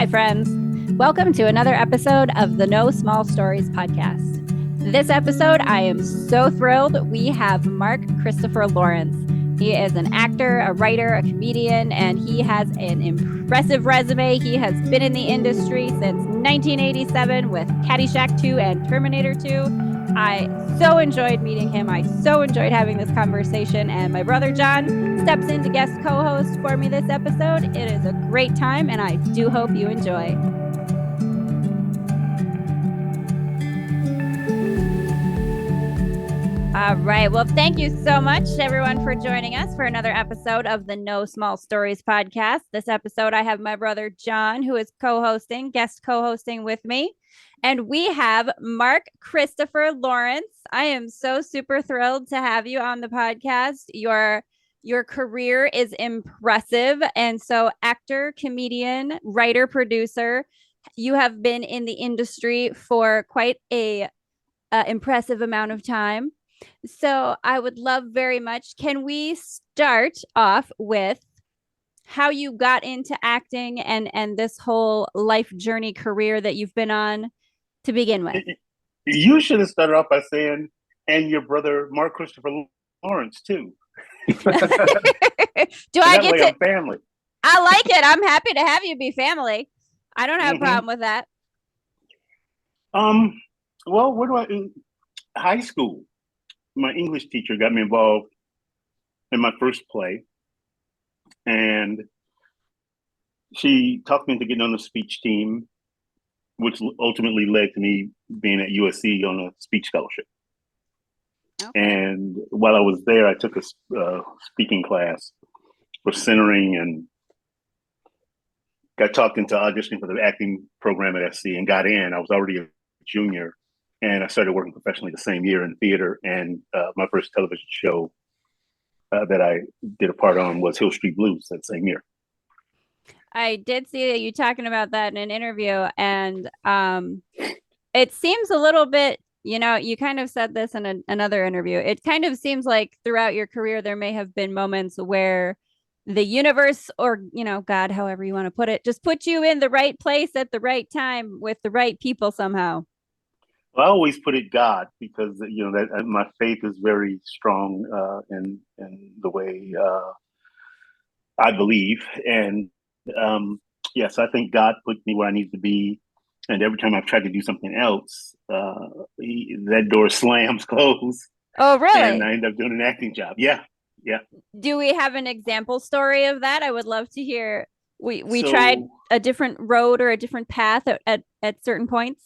Hi, friends. Welcome to another episode of the No Small Stories podcast. This episode, I am so thrilled. We have Mark Christopher Lawrence. He is an actor, a writer, a comedian, and he has an impressive resume. He has been in the industry since 1987 with Caddyshack 2 and Terminator 2. I so enjoyed meeting him. I so enjoyed having this conversation. And my brother John steps in to guest co-host for me this episode. It is a great time, and I do hope you enjoy. All right. Well, thank you so much, everyone, for joining us for another episode of the No Small Stories podcast. This episode, I have my brother John, who is guest co-hosting with me. And we have Mark Christopher Lawrence. I am so super thrilled to have you on the podcast. Your career is impressive. And so actor, comedian, writer, producer, you have been in the industry for quite a impressive amount of time. So I would love very much. Can we start off with how you got into acting and this whole life journey career that you've been on to begin with? You should have started off by saying, and your brother Mark Christopher Lawrence too. Do I get to family? I like it. I'm happy to have you be family. I don't have a problem with that. Well, where do I in high school? My English teacher got me involved in my first play, and she talked me into getting on the speech team, which ultimately led to me being at USC on a speech scholarship. Okay. And while I was there, I took a speaking class for centering and got talked into auditioning for the acting program at SC and got in. I was already a junior. And I started working professionally the same year in theater. And my first television show that I did a part on was Hill Street Blues that same year. I did see that you talking about that in an interview. And it seems a little bit, you kind of said this in another interview. It kind of seems like throughout your career, there may have been moments where the universe or, God, however you want to put it, just put you in the right place at the right time with the right people somehow. Well, I always put it God because that my faith is very strong in the way I believe, and yes, I think God put me where I need to be. And every time I've tried to do something else, that door slams closed. Oh, really? And I end up doing an acting job. Yeah. Do we have an example story of that? I would love to hear. We tried a different road or a different path at certain points.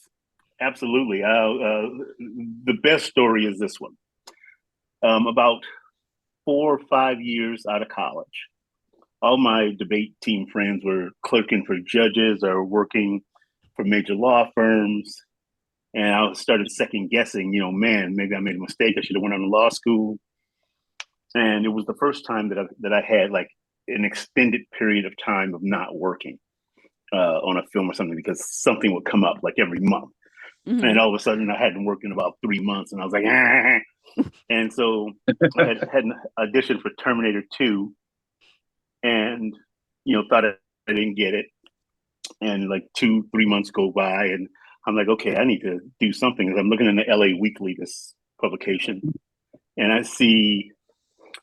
Absolutely. The best story is this one. About 4 or 5 years out of college, all my debate team friends were clerking for judges or working for major law firms. And I started second guessing, man, maybe I made a mistake. I should have went on to law school. And it was the first time that I had like an extended period of time of not working on a film or something because something would come up like every month. Mm-hmm. And all of a sudden I hadn't worked in about 3 months and I was like, And so I had an audition for Terminator 2 and, thought I didn't get it. And like 2-3 months go by and I'm like, okay, I need to do something. I'm looking in the LA Weekly, this publication, and I see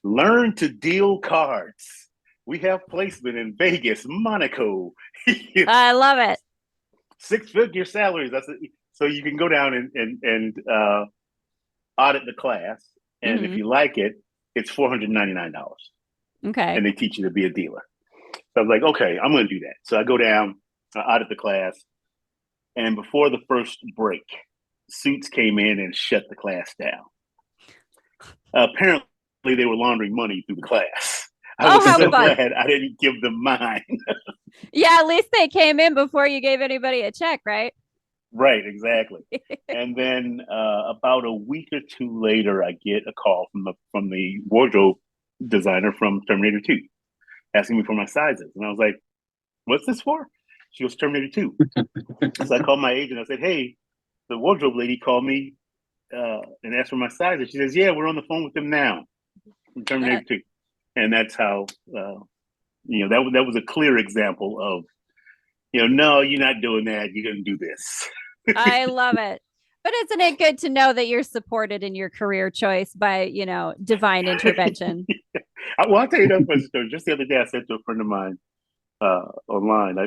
learn to deal cards. We have placement in Vegas, Monaco. I love it. 6-figure salaries. So you can go down and audit the class, and if you like it, it's $499. Okay. And they teach you to be a dealer. So I was like, okay, I'm going to do that. So I go down, I audit the class, and before the first break, Suits came in and shut the class down. Apparently, they were laundering money through the class. I was so glad I didn't give them mine. Yeah, at least they came in before you gave anybody a check, right? Right, exactly. And then about a week or two later, I get a call from the wardrobe designer from Terminator 2, asking me for my sizes. And I was like, what's this for? She goes, Terminator 2. So I called my agent. I said, hey, the wardrobe lady called me and asked for my sizes. She says, yeah, we're on the phone with them now. From Terminator 2. And that's how, that was a clear example of No, you're not doing that. You're going to do this. I love it. But isn't it good to know that you're supported in your career choice by, divine intervention? Well, I'll tell you another funny story. Just the other day, I said to a friend of mine online, I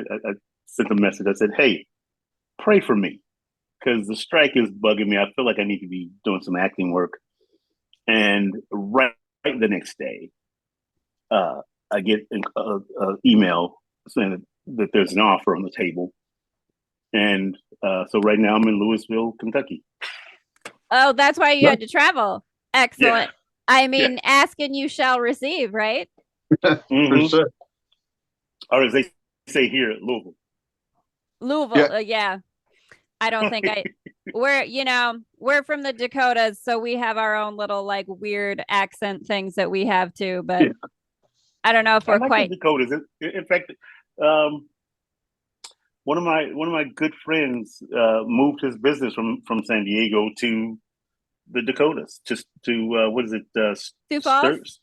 sent a message. I said, "Hey, pray for me because the strike is bugging me. I feel like I need to be doing some acting work." And right the next day, I get an email saying that there's an offer on the table. And so right now I'm in Louisville, Kentucky. Oh, that's why you had to travel. Yeah, Excellent. I yeah. mean, ask and you shall receive, right? For Mm-hmm. sure. Or as they say here at Louisville. Louisville, Yeah. yeah. I don't think we're from the Dakotas, so we have our own little like weird accent things that we have too, but Yeah. I don't know if I we're like the quite. Dakotas. In fact, um, one of my good friends moved his business from San Diego to the Dakotas, just to what is it? Sioux Falls?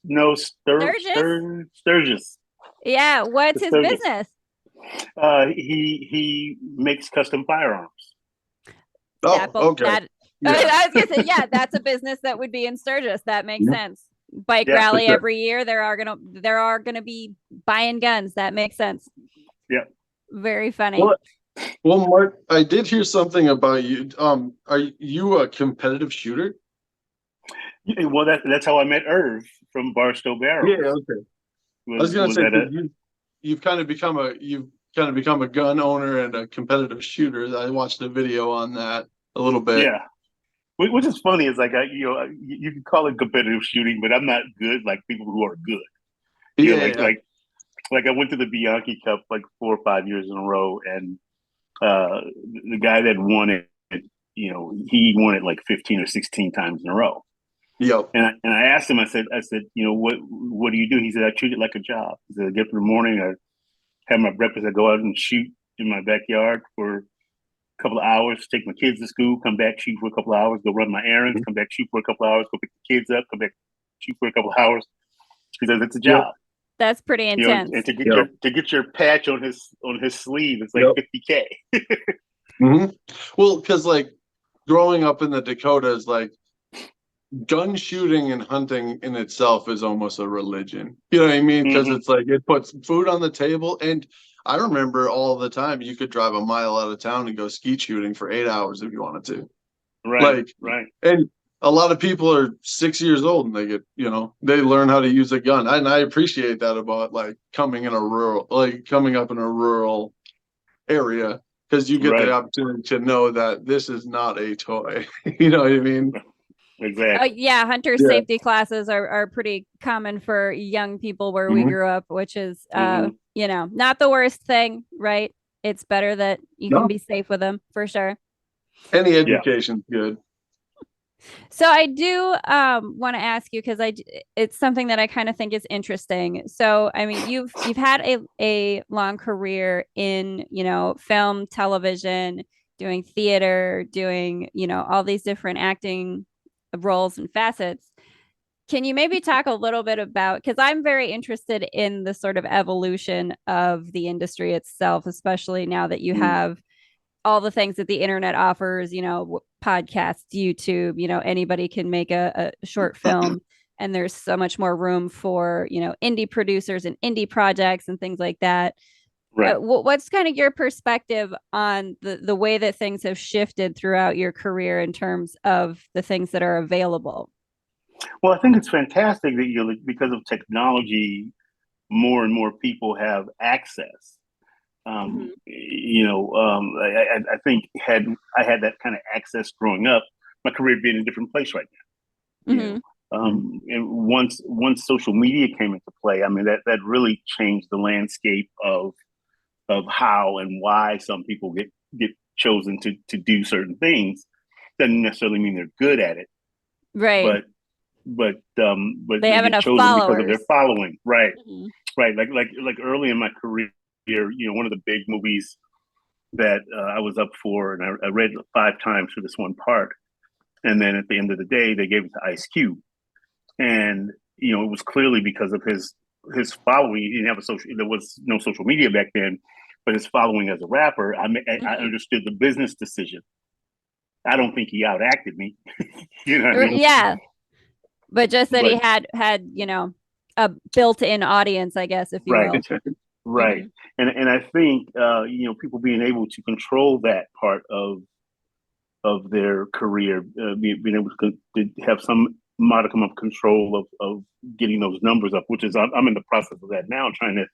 No, Sturgis? Sturgis. Yeah, The what's his Sturgis. business? He makes custom firearms. That Oh, okay. that Yeah. I was gonna say, yeah, that's a business that would be in Sturgis. That makes sense. Bike Yeah, rally for sure. every year. There are gonna be buying guns. That makes sense. Yeah. Very funny. Well, Mark, I did hear something about you. Are you a competitive shooter? Well, that's how I met Irv from Barstow Yeah, Barrels. okay. I was gonna Was say at a you've kind of become a gun owner and a competitive shooter. I watched a video on that a little bit. yeah. Which is funny is like you can call it competitive shooting, but I'm not good like people who are good. Yeah, Like I went to the Bianchi Cup like 4 or 5 years in a row, and the guy that won it, he won it like 15 or 16 times in a row. yep. And I asked him, I said, what do you do? He said, I treat it like a job. He said, I get up in the morning, I have my breakfast, I go out and shoot in my backyard for a couple of hours, take my kids to school, come back, shoot for a couple of hours, go run my errands, come back, shoot for a couple of hours, go pick the kids up, come back, shoot for a couple of hours. He says it's a Yep. job. That's pretty intense. And to Yep. get your patch on his sleeve, it's like Yep. 50K. Well, because like growing up in the Dakotas, like gun shooting and hunting in itself is almost a religion. You know what I mean? Because it's like it puts food on the table. And I remember all the time you could drive a mile out of town and go skeet shooting for 8 hours if you wanted to. Right, right. And a lot of people are 6 years old and they get, they learn how to use a gun. And I appreciate that about like coming up in a rural area, because you get the opportunity to know that this is not a toy. You know what I mean? Exactly. Yeah, hunter safety classes are pretty common for young people where we grew up, which is not the worst thing, right? It's better that you can be safe with them for sure. Any education's good. So I do want to ask you, because it's something that I kind of think is interesting. So I mean, you've had a long career in film, television, doing theater, doing all these different acting roles and facets. Can you maybe talk a little bit about, because I'm very interested in the sort of evolution of the industry itself, especially now that you have all the things that the internet offers, podcasts, YouTube, anybody can make a short film, and there's so much more room for, indie producers and indie projects and things like that. Right. What's kind of your perspective on the way that things have shifted throughout your career in terms of the things that are available? Well, I think it's fantastic that because of technology, more and more people have access. I think had I had that kind of access growing up, my career would be in a different place right now. And once social media came into play, I mean that really changed the landscape of how and why some people get chosen to do certain things. Doesn't necessarily mean they're good at it, right? But they have get enough chosen followers because of their following, right? Right. Like early in my career, one of the big movies that I was up for, and I read 5 times for this one part, and then at the end of the day, they gave it to Ice Cube, and it was clearly because of his following. He didn't have there was no social media back then, but his following as a rapper, I understood the business decision. I don't think he outacted me. You know what I mean? Yeah. But just that he But had, a built-in audience, I guess, if you right, will. right, and I think people being able to control that part of their career, being able to have some modicum of control of getting those numbers up, which is I'm in the process of that now, trying to,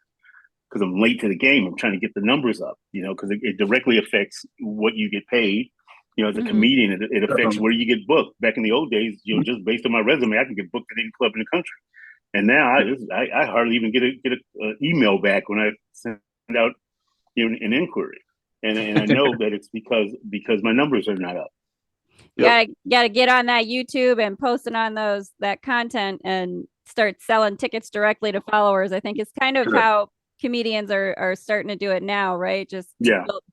because I'm late to the game. I'm trying to get the numbers up, because it directly affects what you get paid. As a comedian, it affects where you get booked. Back in the old days, just based on my resume, I can get booked at any club in the country. And now I hardly even get a email back when I send out an inquiry, and I know that it's because my numbers are not up. Gotta get on that YouTube and posting on that content and start selling tickets directly to followers. I think it's kind of how comedians are starting to do it now, right? Just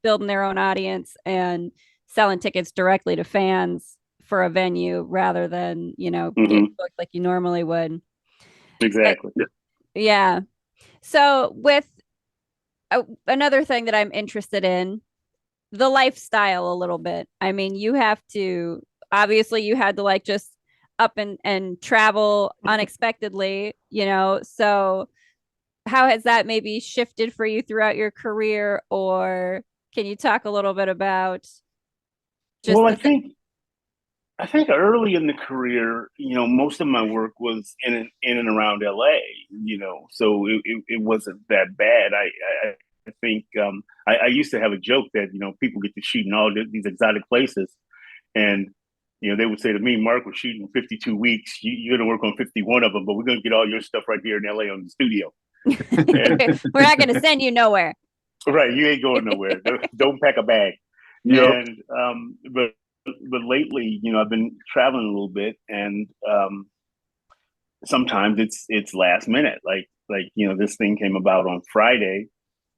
building their own audience and selling tickets directly to fans for a venue rather than getting booked like you normally would. Exactly. Yeah. So with another thing that I'm interested in, the lifestyle a little bit. I mean, you had to like just up and travel unexpectedly, so how has that maybe shifted for you throughout your career, or can you talk a little bit about just I think early in the career, most of my work was in and around LA, so it wasn't that bad. I think I used to have a joke that people get to shoot in all these exotic places, and they would say to me, "Mark, we're shooting 52 weeks. You're going to work on 51 of them, but we're going to get all your stuff right here in LA on the studio. We're not going to send you nowhere." Right, you ain't going nowhere. Don't pack a bag. Yep. And but lately, I've been traveling a little bit, and sometimes it's last minute. Like this thing came about on Friday,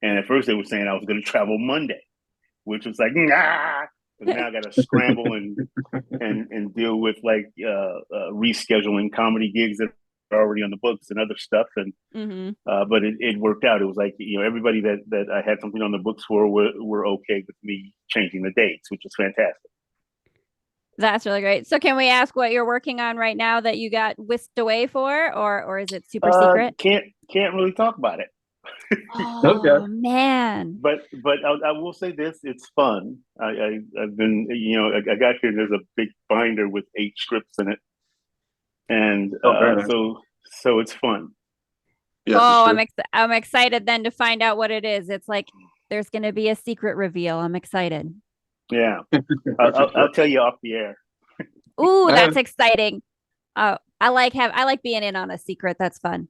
and at first they were saying I was going to travel Monday, which was like, nah. But now I got to scramble and deal with rescheduling comedy gigs that are already on the books and other stuff. And but it worked out. It was like everybody that I had something on the books for were okay with me changing the dates, which was fantastic. That's really great. So can we ask what you're working on right now that you got whisked away for, or is it super secret? Can't really talk about it. Oh man! But I will say this: it's fun. I've been I got here. There's a big binder with 8 scripts in it, and so it's fun. Yeah, sure. I'm excited then to find out what it is. It's like there's going to be a secret reveal. I'm excited. Yeah, I'll tell you off the air. Ooh, that's exciting. I like being in on a secret. That's fun.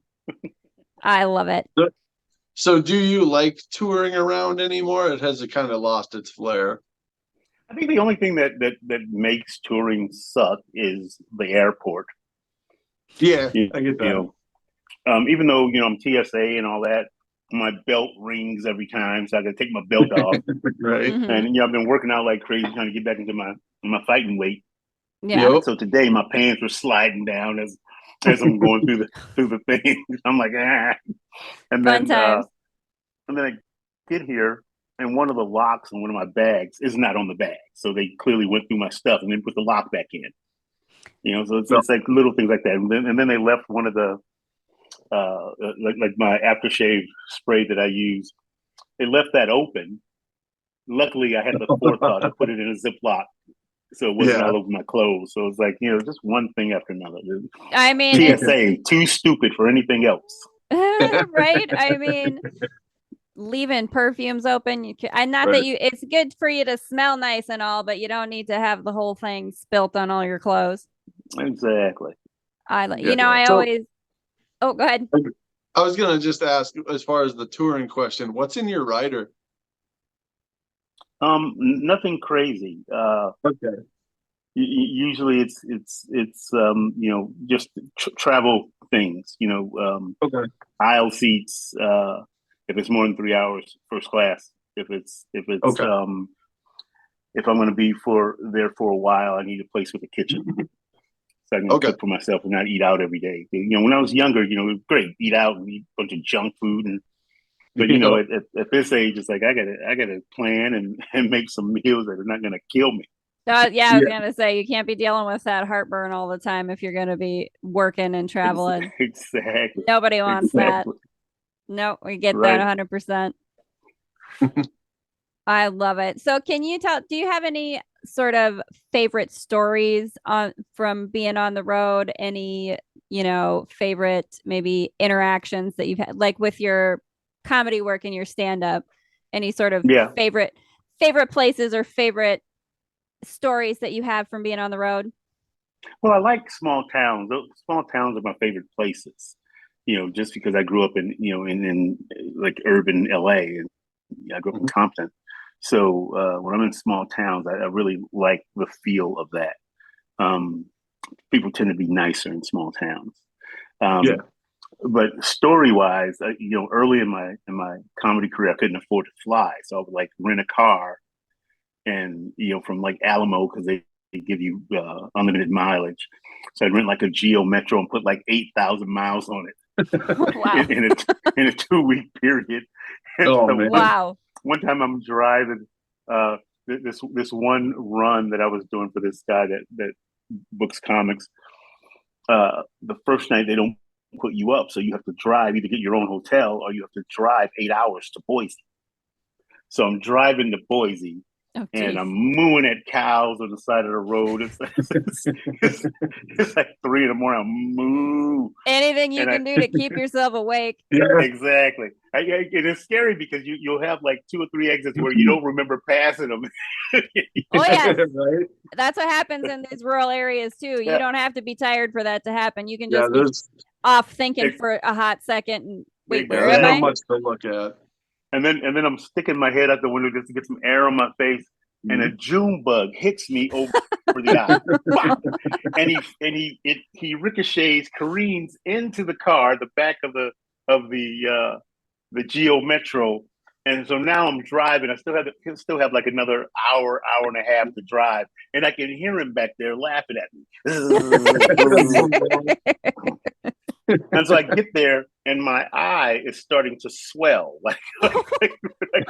I love it. So do you like touring around anymore? It has kind of lost its flair. I think the only thing that makes touring suck is the airport. Yeah, I get that. Even though I'm TSA and all that, my belt rings every time, so I got to take my belt off. Right. And I've been working out like crazy trying to get back into my fighting weight. Yeah. Yep. So today my pants were sliding down as I'm going through the thing. I'm like, ah. And then I get here, and one of the locks on one of my bags is not on the bag. So they clearly went through my stuff and then put the lock back in. So it's like little things like that. And then they left one of the like my aftershave spray that I use. They left that open. Luckily, I had the forethought to put it in a Ziploc, so it wasn't all over my clothes. So it's like just one thing after another. I mean, TSA too stupid for anything else. Right? I mean, leaving perfumes open, that it's good for you to smell nice and all, but you don't need to have the whole thing spilt on all your clothes. Exactly. Oh, go ahead. I was gonna just ask, as far as the touring question, what's in your rider? Nothing crazy. Okay. Usually it's just travel things. Okay. Aisle seats. If it's more than 3 hours, first class. If I'm going to be there for a while, I need a place with a kitchen. So I can cook for myself and not eat out every day. When I was younger, it was great. Eat out and eat a bunch of junk food and But at this age, it's like I gotta plan and make some meals that are not gonna kill me. Yeah, I was gonna say you can't be dealing with that heartburn all the time if you're gonna be working and traveling. Exactly. Nobody wants that. No, we get that 100%. I love it. So can you do you have any sort of favorite stories from being on the road? Any, favorite maybe interactions that you've had, like with your comedy work and your stand-up? Any sort of favorite places or favorite stories that you have from being on the road? Well, I like small towns. Those small towns are my favorite places. Just because I grew up in like urban LA, and I grew up in Compton. So when I'm in small towns, I really like the feel of that. People tend to be nicer in small towns. But story wise, early in my comedy career, I couldn't afford to fly, so I would like rent a car, and from like Alamo, because they give you unlimited mileage. So I'd rent like a Geo Metro and put like 8,000 miles on it. Wow. in a 2-week period. Man. Wow. One time I'm driving this one run that I was doing for this guy that books comics. The first night they don't put you up, so you have to drive, either get your own hotel or you have to drive 8 hours to Boise. So I'm driving to Boise. Oh, and I'm mooing at cows on the side of the road. It's like 3 a.m. I'm moo. Anything you can do to keep yourself awake. Yeah, exactly. It is scary because you'll have like 2 or 3 exits where you don't remember passing them. Oh yeah, right? That's what happens in these rural areas too. You don't have to be tired for that to happen. You can just be off thinking for a hot second and wait. Where there's am not I? much to look at. And then I'm sticking my head out the window just to get some air on my face, and a June bug hits me over the eye. and he ricochets, careens into the car, the back of the Geo Metro. And so now I'm driving. I still have like another hour and a half to drive, and I can hear him back there laughing at me. And so I get there, and my eye is starting to swell, like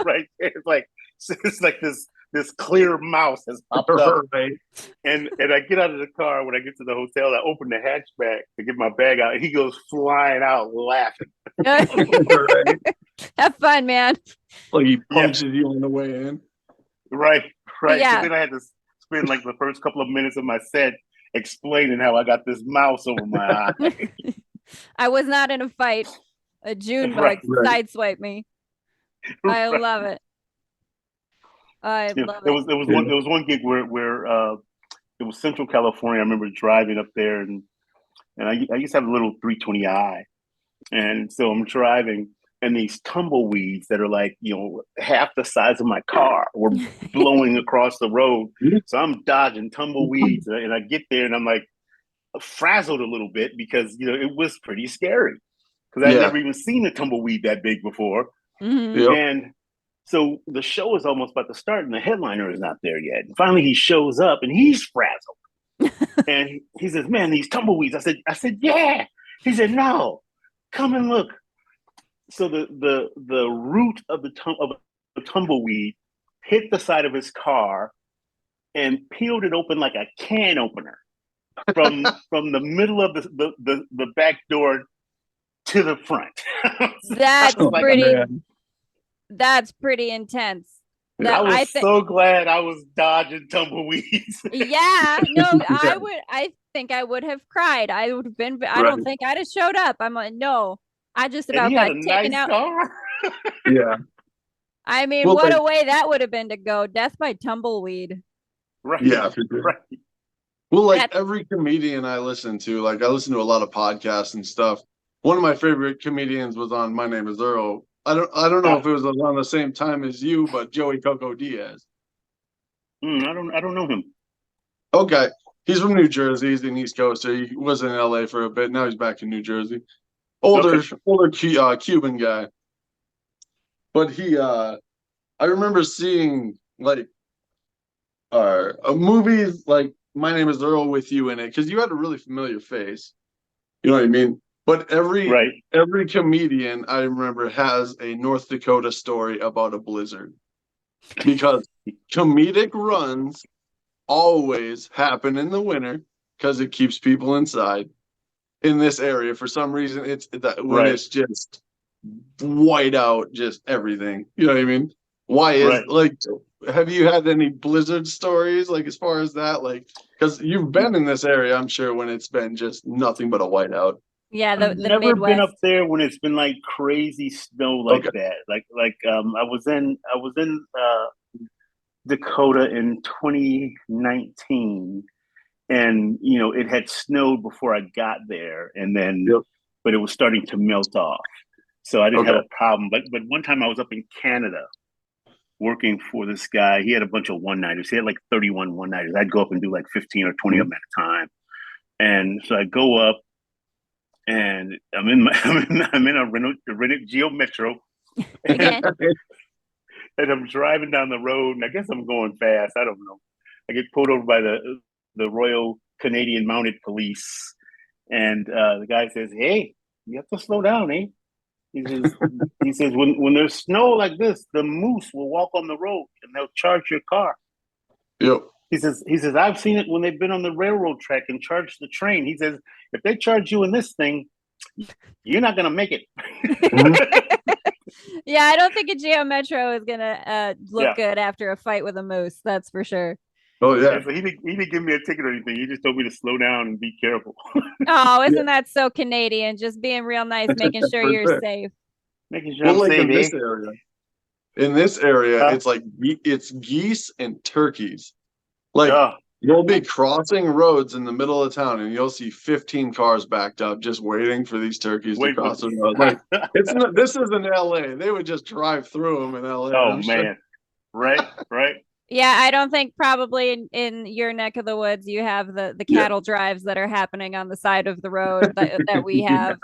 right there. It's like this clear mouse has popped up. Right. And I get out of the car. When I get to the hotel, I open the hatchback to get my bag out. And he goes flying out laughing. Have fun, man. Like he punches you on the way in. Right. Yeah. So then I had to spend like the first couple of minutes of my set explaining how I got this mouse over my eye. I was not in a fight. A June bug sideswiped me. I love it. I love it. It was one gig where it was Central California. I remember driving up there, and I used to have a little 320i, and so I'm driving, and these tumbleweeds that are like half the size of my car were blowing across the road. So I'm dodging tumbleweeds, and I get there, and I'm like frazzled a little bit because it was pretty scary because I've never even seen a tumbleweed that big before. And so the show is almost about to start, and the headliner is not there yet. And finally, he shows up, and he's frazzled, and he says, "Man, these tumbleweeds." I said, "Yeah." He said, "No, come and look." So the root of the tumbleweed hit the side of his car and peeled it open like a can opener from the middle of the back door to the front. That's pretty. That's pretty intense. I was so glad I was dodging tumbleweeds. Yeah, no, I think I would have cried. I would have been. I don't think I'd have showed up. I'm like, no. I just about got taken out. Yeah. I mean, what a way that would have been to go. Death by tumbleweed. Right. Yeah. Right. Well, like every comedian I listen to, like I listen to a lot of podcasts and stuff. One of my favorite comedians was on My Name Is Earl. I don't know if it was around the same time as you, but Joey Coco Diaz. I don't know him. Okay. He's from New Jersey. He's an East Coaster. He was in LA for a bit. Now he's back in New Jersey. Older Cuban guy. But I remember seeing like a movie like My Name Is Earl with you in it because you had a really familiar face. You know what I mean? But every Right. comedian I remember has a North Dakota story about a blizzard, because comedic runs always happen in the winter because it keeps people inside. In this area, for some reason, it's that when Right. it's just white out, just everything. You know what I mean? Why is Right. like? Have you had any blizzard stories, like, as far as that? Like, because you've been in this area, I'm sure, when it's been just nothing but a whiteout. Yeah, I've the never been up Midwest. there when it's been like crazy snow like Okay. that. I was in Dakota in 2019, and it had snowed before I got there, and then Yep. but it was starting to melt off, so I didn't have Okay. a problem. But one time I was up in Canada working for this guy. He had a bunch of one-nighters. He had like 31 one-nighters. I'd go up and do like 15 or 20 of them at a time. And so I go up, and I'm in a Renault Geo Metro, Again. and I'm driving down the road, and I guess I'm going fast. I don't know. I get pulled over by the Royal Canadian Mounted Police, and the guy says, "Hey, you have to slow down, eh?" He says, when there's snow like this, the moose will walk on the road and they'll charge your car. Yep. He says, I've seen it when they've been on the railroad track and charged the train. He says, if they charge you in this thing, you're not gonna make it. Yeah, I don't think a Geo Metro is gonna look Yeah. good after a fight with a moose. That's for sure. Oh yeah. So he didn't give me a ticket or anything. He just told me to slow down and be careful. Oh, isn't that so Canadian? Just being real nice, making sure For you're sure. safe. Making sure Well, I'm like safe, in this eh? area, Huh? it's like it's geese and turkeys. Like, Yeah. you'll be crossing roads in the middle of town, and you'll see 15 cars backed up just waiting for these turkeys to Wait for cross the road. Like, it's not. This is in LA. They would just drive through them in LA. Oh I'm sure. man. Right. Yeah, I don't think probably in your neck of the woods you have the Yeah. cattle drives that are happening on the side of the road that we Yeah, have.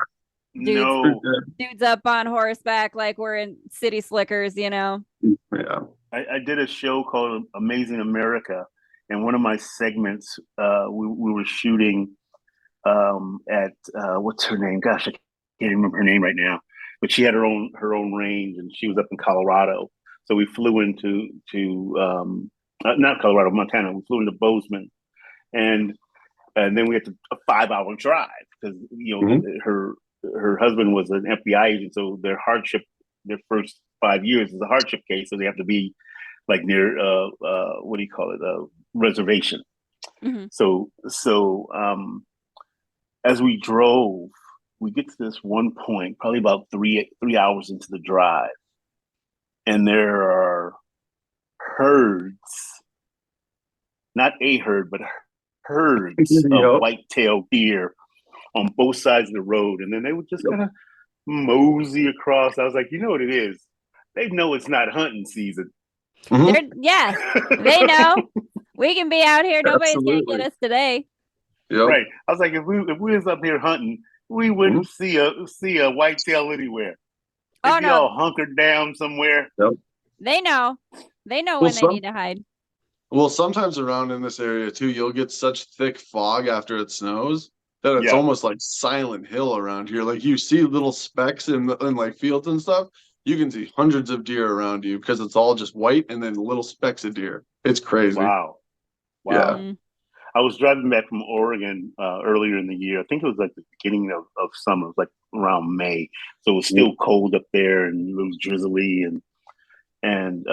Dudes, for No. sure. dudes up on horseback like we're in city slickers, you know. Yeah. I did a show called Amazing America, and one of my segments, we were shooting at what's her name? Gosh, I can't remember her name right now. But she had her own range, and she was up in Colorado. So we flew into not Colorado, Montana. We flew into Bozeman, and then we had a 5 hour drive because Mhm. her husband was an FBI agent, so their first 5 years is a hardship case, so they have to be like near what do you call it, reservation. Mm-hmm. So as we drove, we get to this one point, probably about 3 hours into the drive, and there are herds, not a herd, but herds of Yep. white-tailed deer on both sides of the road, and then they would just Yep. kind of mosey across. I was like, you know what it is? They know it's not hunting season. Mhm. Yeah, they know. We can be out here. Nobody's gonna get Absolutely. us today. Yep. Right. I was like, if we was up here hunting, we wouldn't see a whitetail anywhere. They'd Oh be no, all hunkered down somewhere. Yep. they know. They know Well, when they need to hide. sometimes around in this area too, you'll get such thick fog after it snows that it's Yeah. almost like Silent Hill around here. Like, you see little specks in like fields and stuff. You can see hundreds of deer around you because it's all just white and then little specks of deer. It's crazy. Wow. Yeah. Mhm. I was driving back from Oregon earlier in the year. I think it was like the beginning of summer. It was like around May. So it was still cold up there and it was drizzly. And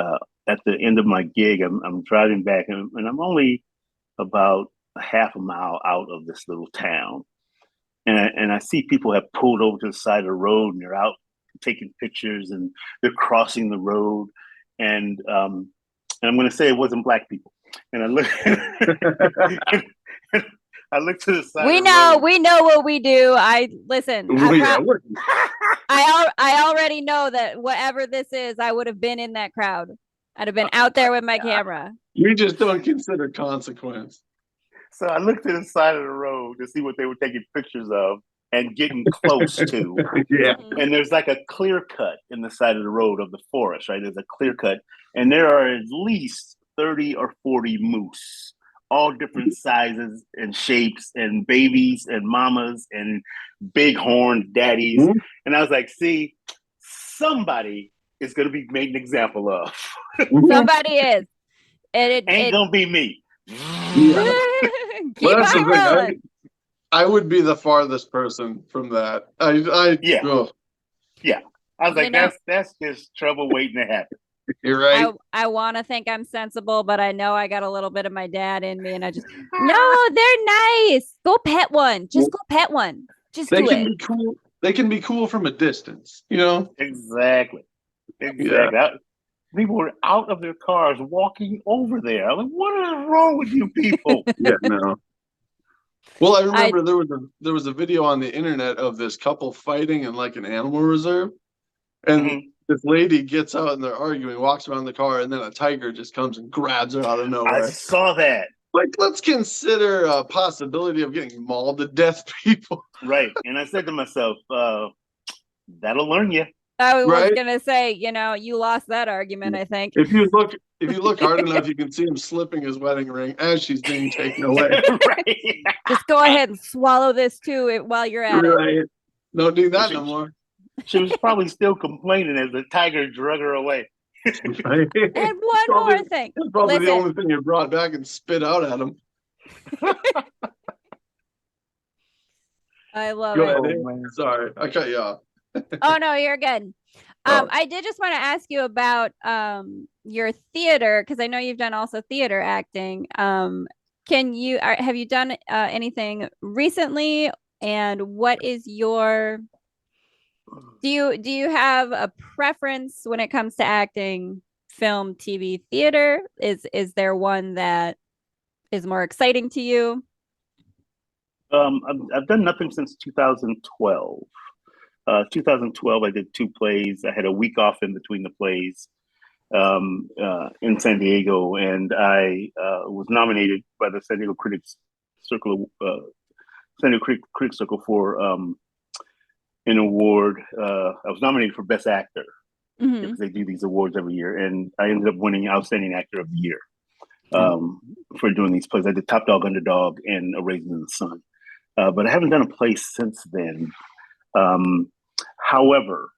at the end of my gig, I'm driving back and I'm only about a half a mile out of this little town. And I see people have pulled over to the side of the road and they're out taking pictures and they're crossing the road. And I'm going to say it wasn't black people. And I look, I look to the side. We of the know. road. We know what we do. I listen. Yeah, I already know that whatever this is, I would have been in that crowd. I'd have been out there with my camera. we just don't consider consequence. So I looked to the side of the road to see what they were taking pictures of and getting close to. Yeah. Mhm. And there's like a clear cut in the side of the road of the forest, right? There's a clear cut, and there are at least 30 or 40 moose all different sizes and shapes, and babies and mamas and big horn daddies. Mhm. And I was like, see, somebody is going to be made an example of. Somebody is. Ain't going to be me. Yeah. Keep Well, that's on the thing. rolling. I would be the farthest person from that. Yeah. Ugh, I was You like, know- that's just trouble waiting to happen. you're right. I want to think I'm sensible, but I know I got a little bit of my dad in me, and I just no, they're nice. Go pet one. Just go pet one. Just They do can it. be cool. They can be cool from a distance, you know? Exactly. Yeah. People were out of their cars walking over there. I'm like, what is wrong with you people? Yeah, no. Well, I remember there was a video on the internet of this couple fighting in like an animal reserve, and Mhm. this lady gets out and they're arguing, walks around the car, and then a tiger just comes and grabs her out of I nowhere. saw that. Like, let's consider a possibility of getting mauled to death, people. Right. And I said to myself, that'll learn you. I was Right? gonna say, you lost that argument, I think. If you look hard enough, you can see him slipping his wedding ring as she's being taken away. Right. Just go ahead and swallow this too while you're at it. Right. Don't do that no more. She was probably still complaining as the tiger drug her away. Right? And one Probably- more thing. That's probably the Listen. only thing you brought back and spit out at him. I love Go it. ahead. man. Sorry, I cut you off. Oh no, you're good. Oh. I did just want to ask you about your theater, because I know you've done also theater acting. Have you done anything recently? And what is your do you have a preference when it comes to acting, film, TV, theater? Is there one that is more exciting to you? I've done nothing since 2012. 2012, I did 2 plays. I had a week off in between the plays in San Diego, and I was nominated by the San Diego Critics Circle, San Diego Critics Circle for an award. I was nominated for Best Actor Mhm. because they do these awards every year, and I ended up winning Outstanding Actor of the Year for doing these plays. I did Top Dog, Underdog, and A Raisin in the Sun, but I haven't done a play since then. However,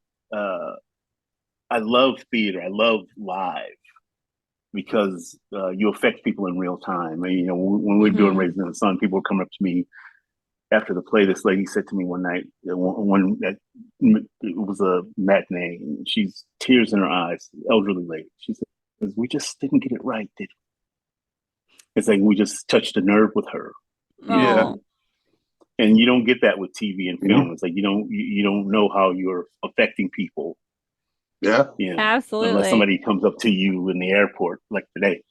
I love theater. I love live because you affect people in real time. And, when we're doing Raisin in the Sun, people would come up to me after the play. This lady said to me one night, it was a matinee, and she's tears in her eyes, elderly lady. She says, "We just didn't get it right, did we?" It's like we just touched a nerve with her. Yeah. Oh. And you don't get that with TV and film. Yeah. It's like you don't know how you're affecting people. Yeah. Absolutely. Unless somebody comes up to you in the airport, like today.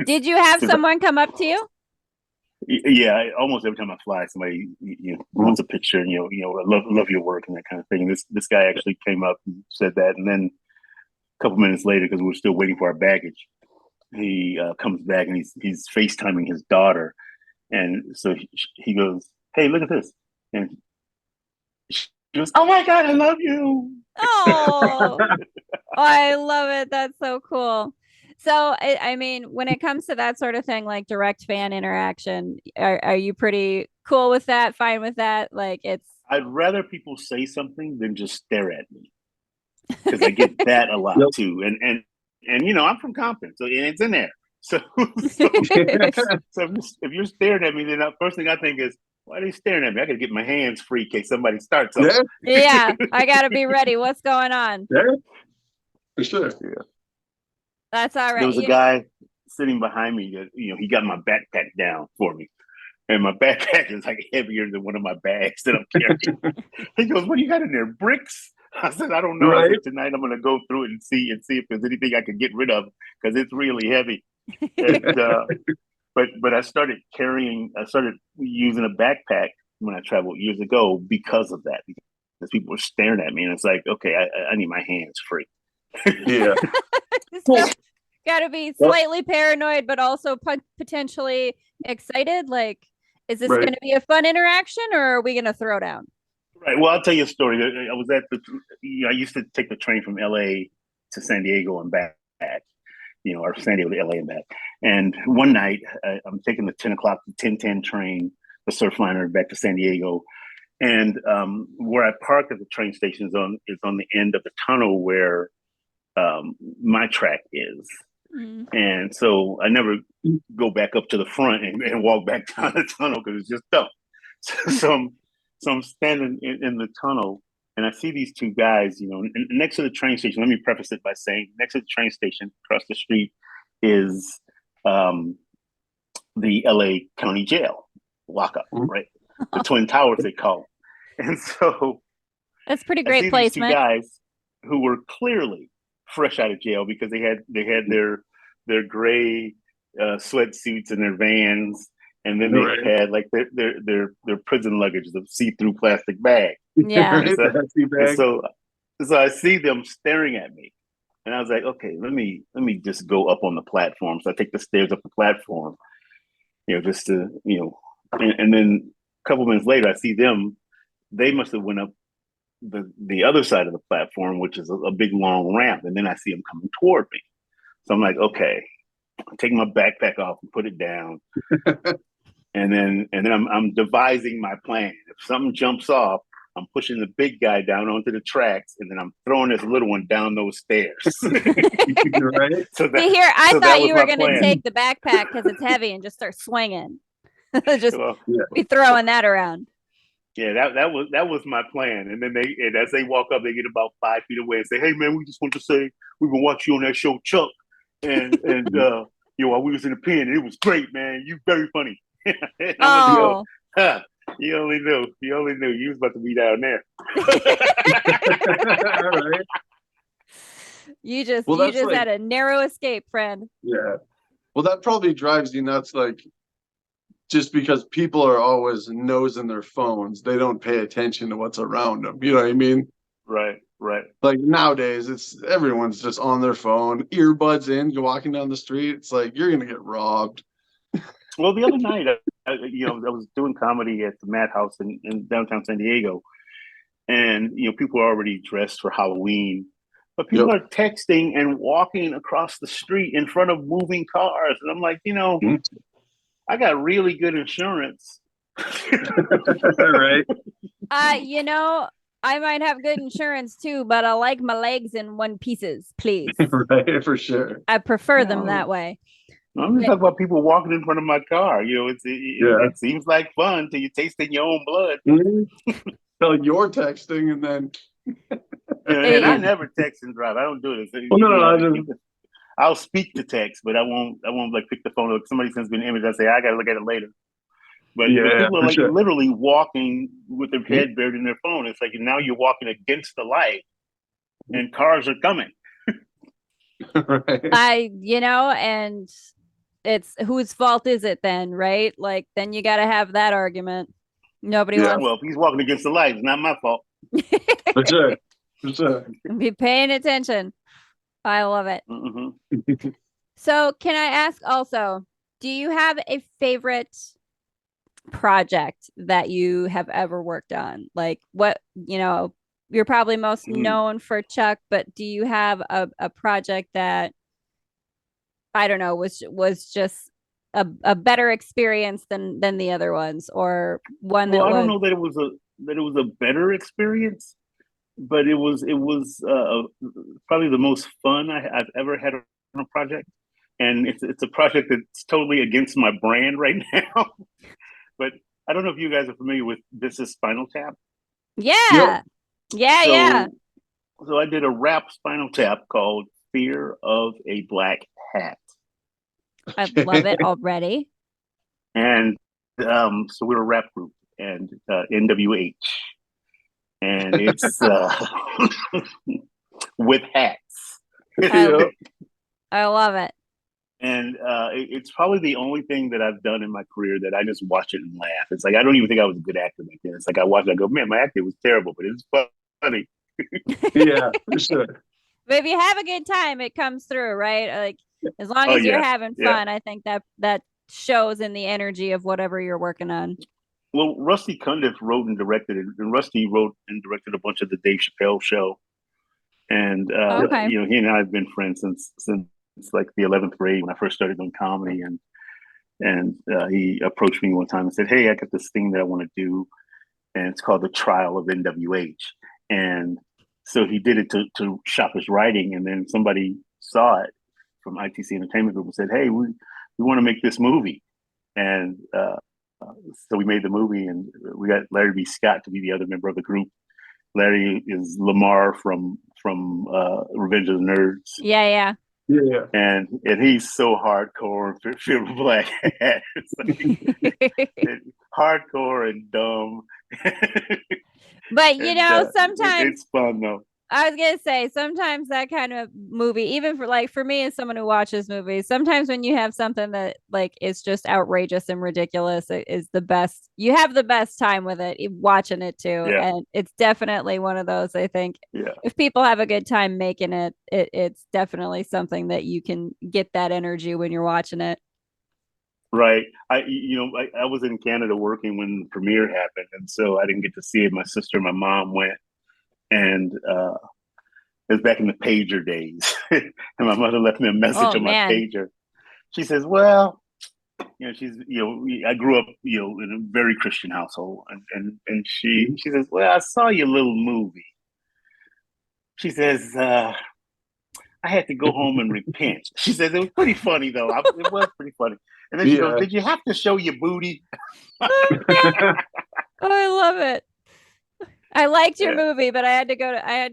Did you have someone come up to you? Yeah, almost every time I fly, somebody wants a picture, and I love your work and that kind of thing. And this guy actually came up and said that, and then a couple minutes later, because we were still waiting for our baggage, he comes back and he's FaceTiming his daughter. And so he goes, "Hey, look at this." And she goes, "Oh my God, I love you." Oh, I love it. That's so cool. So, I mean, when it comes to that sort of thing, like direct fan interaction, are you pretty cool with that? Fine with that? Like I'd rather people say something than just stare at me, because I get that a lot Yep. too. And I'm from Compton, so it's in there. So if you're staring at me, then the first thing I think is, why are they staring at me? I gotta get my hands free in case somebody starts something. Yeah. yeah, I gotta be ready. What's going on? Yeah. For sure. That's all right. There was a guy sitting behind me that he got my backpack down for me, and my backpack is like heavier than one of my bags that I'm carrying. He goes, "What do you got in there? Bricks?" I said, "I don't know." I Right. said, "Tonight I'm gonna go through it and see if there's anything I can get rid of, because it's really heavy." And, but I started using a backpack when I traveled years ago because of that, because people were staring at me, and it's like, okay, I need my hands free. Yeah. So, gotta be slightly paranoid, but also potentially excited. Like, is this Right. going to be a fun interaction, or are we going to throw down? Right. Well, I'll tell you a story. I was I used to take the train from LA to San Diego and back. or San Diego to LA and back. And one night, I'm taking the 10 o'clock, 10:10 train, the Surfliner back to San Diego. And where I parked at the train station is on the end of the tunnel where my track is. And so I never go back up to the front and walk back down the tunnel because it's just dumb. So I'm standing in the tunnel and I see these two guys, next to the train station. Let me preface it by saying next to the train station across the street is the LA County Jail lockup, right? The Twin Towers, they call them. And so that's pretty great placement. These two guys who were clearly fresh out of jail because they had their gray sweatsuits and their Vans, and then they had like their prison luggage, the see-through plastic bag. Yeah. So I see them staring at me, and I was like, okay, let me just go up on the platform. So I take the stairs up the platform, just to and then a couple minutes later, I see them. They must have went up the other side of the platform, which is a big long ramp, and then I see them coming toward me. So I'm like, okay, I'm taking my backpack off and put it down, and then I'm devising my plan. If something jumps off, I'm pushing the big guy down onto the tracks, and then I'm throwing this little one down those stairs. Right? I thought you were going to take the backpack because it's heavy and just start swinging. Be throwing that around. Yeah, that was my plan. And then as they walk up, they get about 5 feet away and say, "Hey man, we just want to say we've been watching you on that show, Chuck, and while we was in the pen, and it was great, man. You very funny." Oh. You only knew you was about to be down there. Right. You just had a narrow escape, friend. Yeah. Well, that probably drives you nuts, like just because people are always nosing their phones, they don't pay attention to what's around them. You know what I mean? Right. Like nowadays, everyone's just on their phone, earbuds in, you're walking down the street. It's like you're gonna get robbed. Well, the other night, I was doing comedy at the Madhouse in downtown San Diego, and people are already dressed for Halloween, but people are texting and walking across the street in front of moving cars, and I'm like, I got really good insurance. Right. I might have good insurance too, but I like my legs in one pieces, please. Right, for sure. I prefer them that way. I'm just talking about people walking in front of my car. It seems like fun till you taste in your own blood. So you're texting and then and I never text and drive. I don't do this. I'll speak to text, but I won't like pick the phone up. If somebody sends me an image, I say I gotta look at it later. But people are like literally walking with their head buried in their phone. It's like now you're walking against the light, and cars are coming. Right. And it's whose fault is it then, right? Like then you got to have that argument. Nobody wants. Well, if he's walking against the light, it's not my fault. For sure. Be paying attention. I love it. Mm-hmm. So can I ask also, do you have a favorite project that you have ever worked on? Like what, you're probably most known for Chuck, but do you have a project that, I don't know, was just a better experience than the other ones, or one that I don't know that it was a better experience, but it was probably the most fun I've ever had on a project, and it's a project that's totally against my brand right now. But I don't know if you guys are familiar with This Is Spinal Tap. Yeah. Yeah. So I did a rap Spinal Tap called "Fear of a Black Hat." I love it already. And so we're a rap group, and NWH. And it's with hats. I love it. And it's probably the only thing that I've done in my career that I just watch it and laugh. It's like I don't even think I was a good actor back then. It's like I watch it, I go, man, my acting was terrible, but it's funny. Yeah, for sure. But if you have a good time, it comes through, right? Like as long as you're having fun, I think that shows in the energy of whatever you're working on. Well, Rusty Cundiff wrote and directed it, and Rusty wrote and directed a bunch of the Dave Chappelle show. And he and I have been friends since like the 11th grade when I first started doing comedy, and he approached me one time and said, "Hey, I got this thing that I want to do, and it's called The Trial of NWH." And so he did it to shop his writing, and then somebody saw it from ITC Entertainment Group and said, "Hey, we want to make this movie," and so we made the movie, and we got Larry B. Scott to be the other member of the group. Larry is Lamar from Revenge of the Nerds. Yeah. And he's so hardcore and filled with black hat. Hardcore and dumb. But you know, sometimes it's fun though. I was gonna say sometimes that kind of movie, even for me as someone who watches movies, sometimes when you have something that like is just outrageous and ridiculous, it is the best. You have the best time with it, watching it too, and it's definitely one of those. I think if people have a good time making it, it's definitely something that you can get that energy when you're watching it. Right. I was in Canada working when the premiere happened, and so I didn't get to see it. My sister and my mom went, and it was back in the pager days. And my mother left me a message on my pager. She says, "Well, I grew up, in a very Christian household, and she says, well, I saw your little movie." She says, "I had to go home and repent." She says it was pretty funny though. It was pretty funny. And then she goes, "Did you have to show your booty?" Oh, I love it. I liked your movie, but I had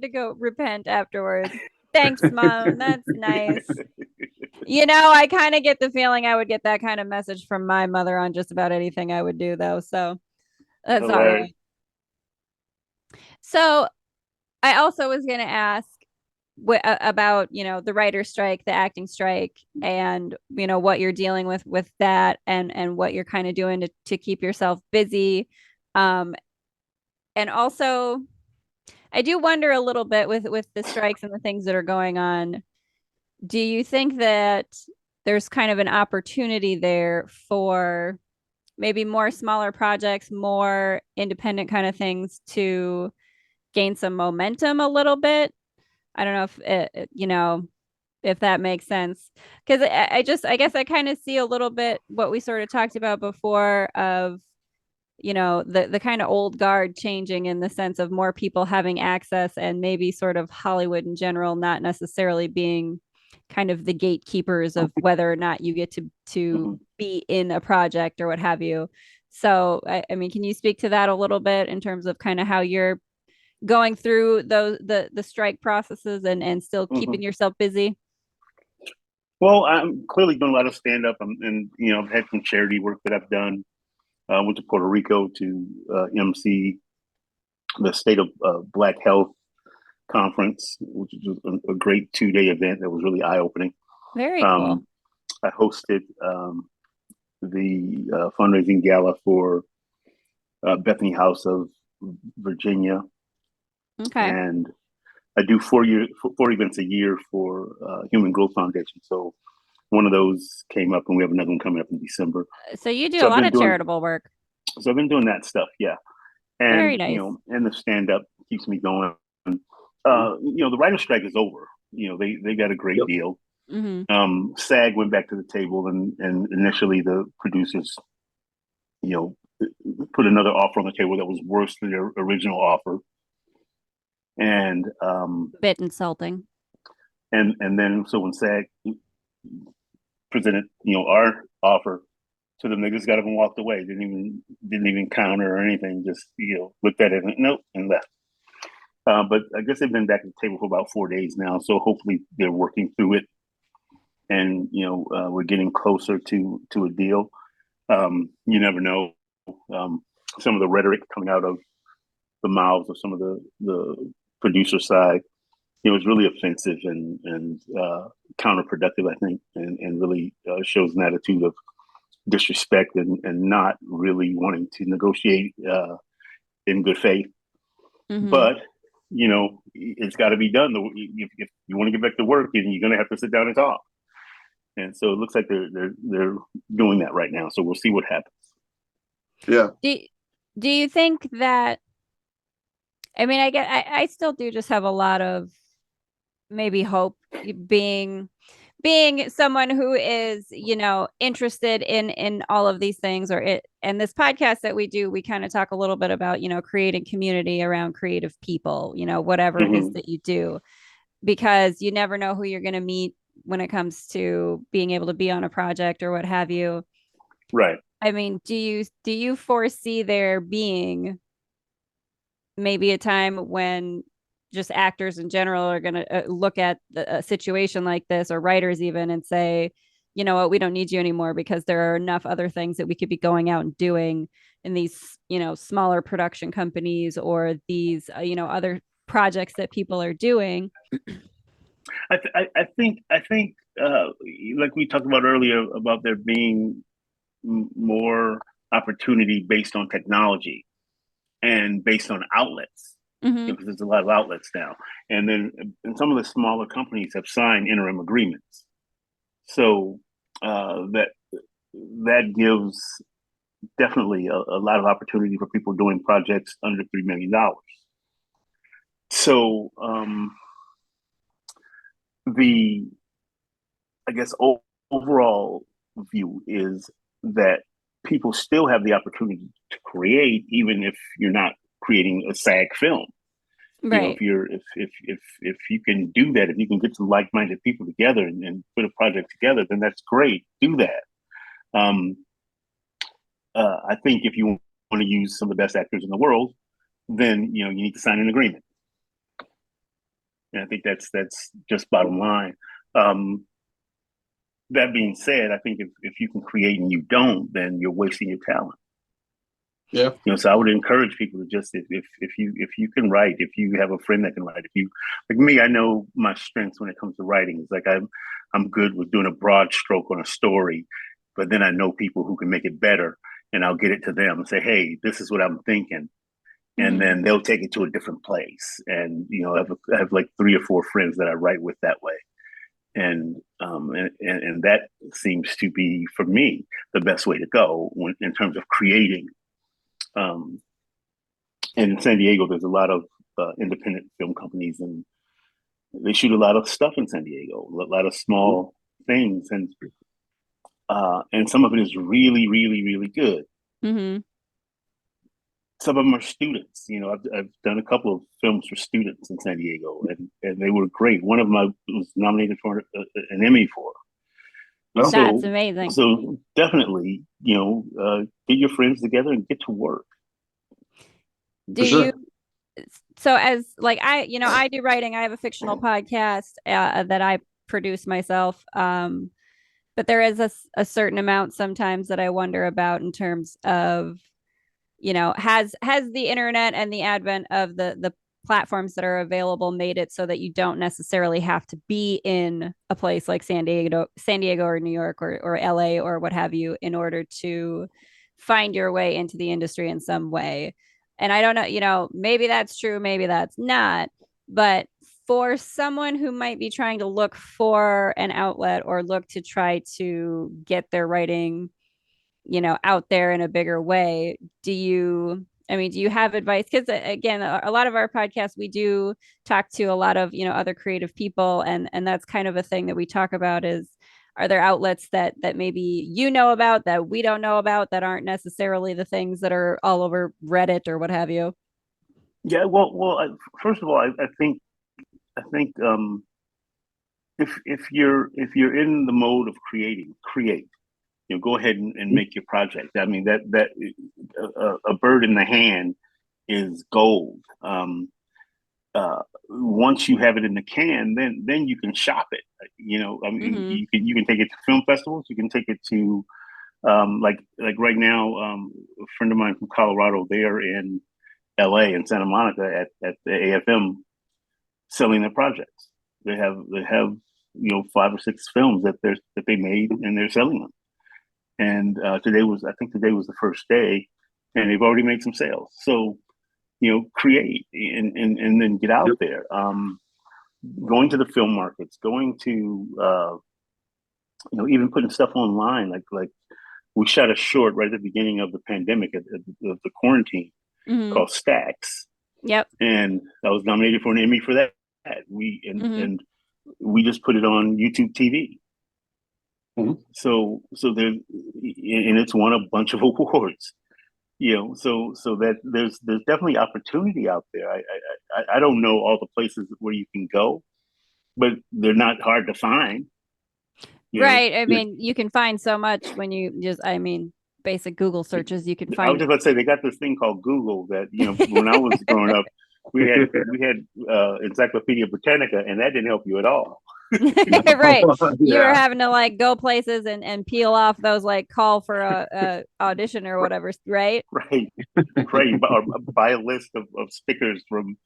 to go repent afterwards. Thanks, Mom. That's nice. I kind of get the feeling I would get that kind of message from my mother on just about anything I would do, though. So that's all right. So I also was going to ask about, the writer's strike, the acting strike, and, what you're dealing with that and what you're kind of doing to keep yourself busy. And also, I do wonder a little bit with the strikes and the things that are going on. Do you think that there's kind of an opportunity there for maybe more smaller projects, more independent kind of things to gain some momentum a little bit? I don't know if that makes sense. Because I guess I kind of see a little bit what we sort of talked about before of the kind of old guard changing in the sense of more people having access, and maybe sort of Hollywood in general not necessarily being kind of the gatekeepers of whether or not you get to be in a project or what have you. So I mean, can you speak to that a little bit in terms of kind of how you're going through the strike processes and still keeping yourself busy? Well, I'm clearly doing a lot of stand up, and I've had some charity work that I've done. I went to Puerto Rico to MC the State of Black Health Conference, which was a great 2-day event that was really eye-opening. Very cool. I hosted the fundraising gala for Bethany House of Virginia. Okay. And I do 4 events a year for Human Growth Foundation. So one of those came up, and we have another one coming up in December. So you do a lot of charitable work. So I've been doing that stuff, yeah. And very nice. And the stand up keeps me going. The writer's strike is over. They got a great deal. SAG went back to the table, and initially the producers, put another offer on the table that was worse than their original offer. And bit insulting. And then so when SAG presented, our offer to them, they just got up and walked away. Didn't even counter or anything. Just looked at it and nope, and left. But I guess they've been back at the table for about 4 days now. So hopefully they're working through it, and we're getting closer to a deal. You never know. Some of the rhetoric coming out of the mouths of some of the producer side, is really offensive and counterproductive, I think, and really shows an attitude of disrespect and not really wanting to negotiate in good faith. But it's got to be done. If you want to get back to work, and you're going to have to sit down and talk. And so it looks like they're doing that right now. So we'll see what happens. Yeah. Do you think that? I mean, I still do just have a lot of maybe hope being being someone who is, you know, interested in all of these things, and this podcast that we do, we kind of talk a little bit about, you know, creating community around creative people, you know, whatever it is that you do, because you never know who you're going to meet when it comes to being able to be on a project or what have you. Right. I mean, do you foresee there being maybe a time when just actors in general are going to look at a situation like this, or writers even, and say, you know what, we don't need you anymore because there are enough other things that we could be going out and doing in these, you know, smaller production companies, or these, you know, other projects that people are doing. I think like we talked about earlier about there being more opportunity based on technology and based on outlets, Mm-hmm. because there's a lot of outlets now. And some of the smaller companies have signed interim agreements, so that gives definitely a lot of opportunity for people doing projects under $3 million. So the I guess overall view is that people still have the opportunity to create, even if you're not creating a SAG film. You know, Right. if you can do that, if you can get some like-minded people together and put a project together, then that's great. Do that. Um, I think if you want to use some of the best actors in the world, then you need to sign an agreement. And I think that's just bottom line. Um, that being said, I think if you can create and you don't, then you're wasting your talent. Yeah. So I would encourage people to just, if you can write, if you have a friend that can write, if you, like me, I know my strengths when it comes to writing. It's like I'm good with doing a broad stroke on a story, but then I know people who can make it better, and I'll get it to them and say, hey, this is what I'm thinking. And then they'll take it to a different place. And I have like 3 or 4 friends that I write with that way. And that seems to be, for me, the best way to go in terms of creating. And in San Diego, there's a lot of independent film companies, and they shoot a lot of stuff in San Diego, a lot of small things, and some of it is really, really, really good. Mm-hmm. Some of them are students. I've done a couple of films for students in San Diego, and they were great. One of them I was nominated for an Emmy for. Well, that's amazing. So definitely, get your friends together and get to work. So as like I do writing. I have a fictional podcast that I produce myself. But there is a certain amount sometimes that I wonder about in terms of, has the internet and the advent of the platforms that are available made it so that you don't necessarily have to be in a place like San Diego or New York or LA or what have you in order to find your way into the industry in some way. And I don't know, maybe that's true, maybe that's not, but for someone who might be trying to look for an outlet or look to try to get their writing, out there in a bigger way, do you have advice? Because again, a lot of our podcasts, we do talk to a lot of, other creative people. And that's kind of a thing that we talk about is, are there outlets that maybe about that we don't know about, that aren't necessarily the things that are all over Reddit or what have you? Yeah, first of all, I think if you're in the mode of create. Go ahead and make your project. I mean, that a bird in the hand is gold. Once you have it in the can, then you can shop it. I mean, you can take it to film festivals. You can take it to like right now, a friend of mine from Colorado, they are in LA and Santa Monica at the AFM selling their projects. They have 5 or 6 films that they made, and they're selling them. And today was the first day, and they've already made some sales. So, create and then get out there. Going to the film markets, going to even putting stuff online. Like we shot a short right at the beginning of the pandemic, of the quarantine, called Stacks. Yep. And I was nominated for an Emmy for that. And we just put it on YouTube TV. So there's, and it's won a bunch of awards. So that there's definitely opportunity out there. I don't know all the places where you can go, but they're not hard to find. Right. I mean, you can find so much when you just, I mean, basic Google searches, you can I was find. just about to say they got this thing called Google that when I was growing up, we had Encyclopedia Britannica, and that didn't help you at all. Right. You were Yeah. having to like go places and peel off those like call for a audition or whatever, right? Right, right. Or buy a list of stickers from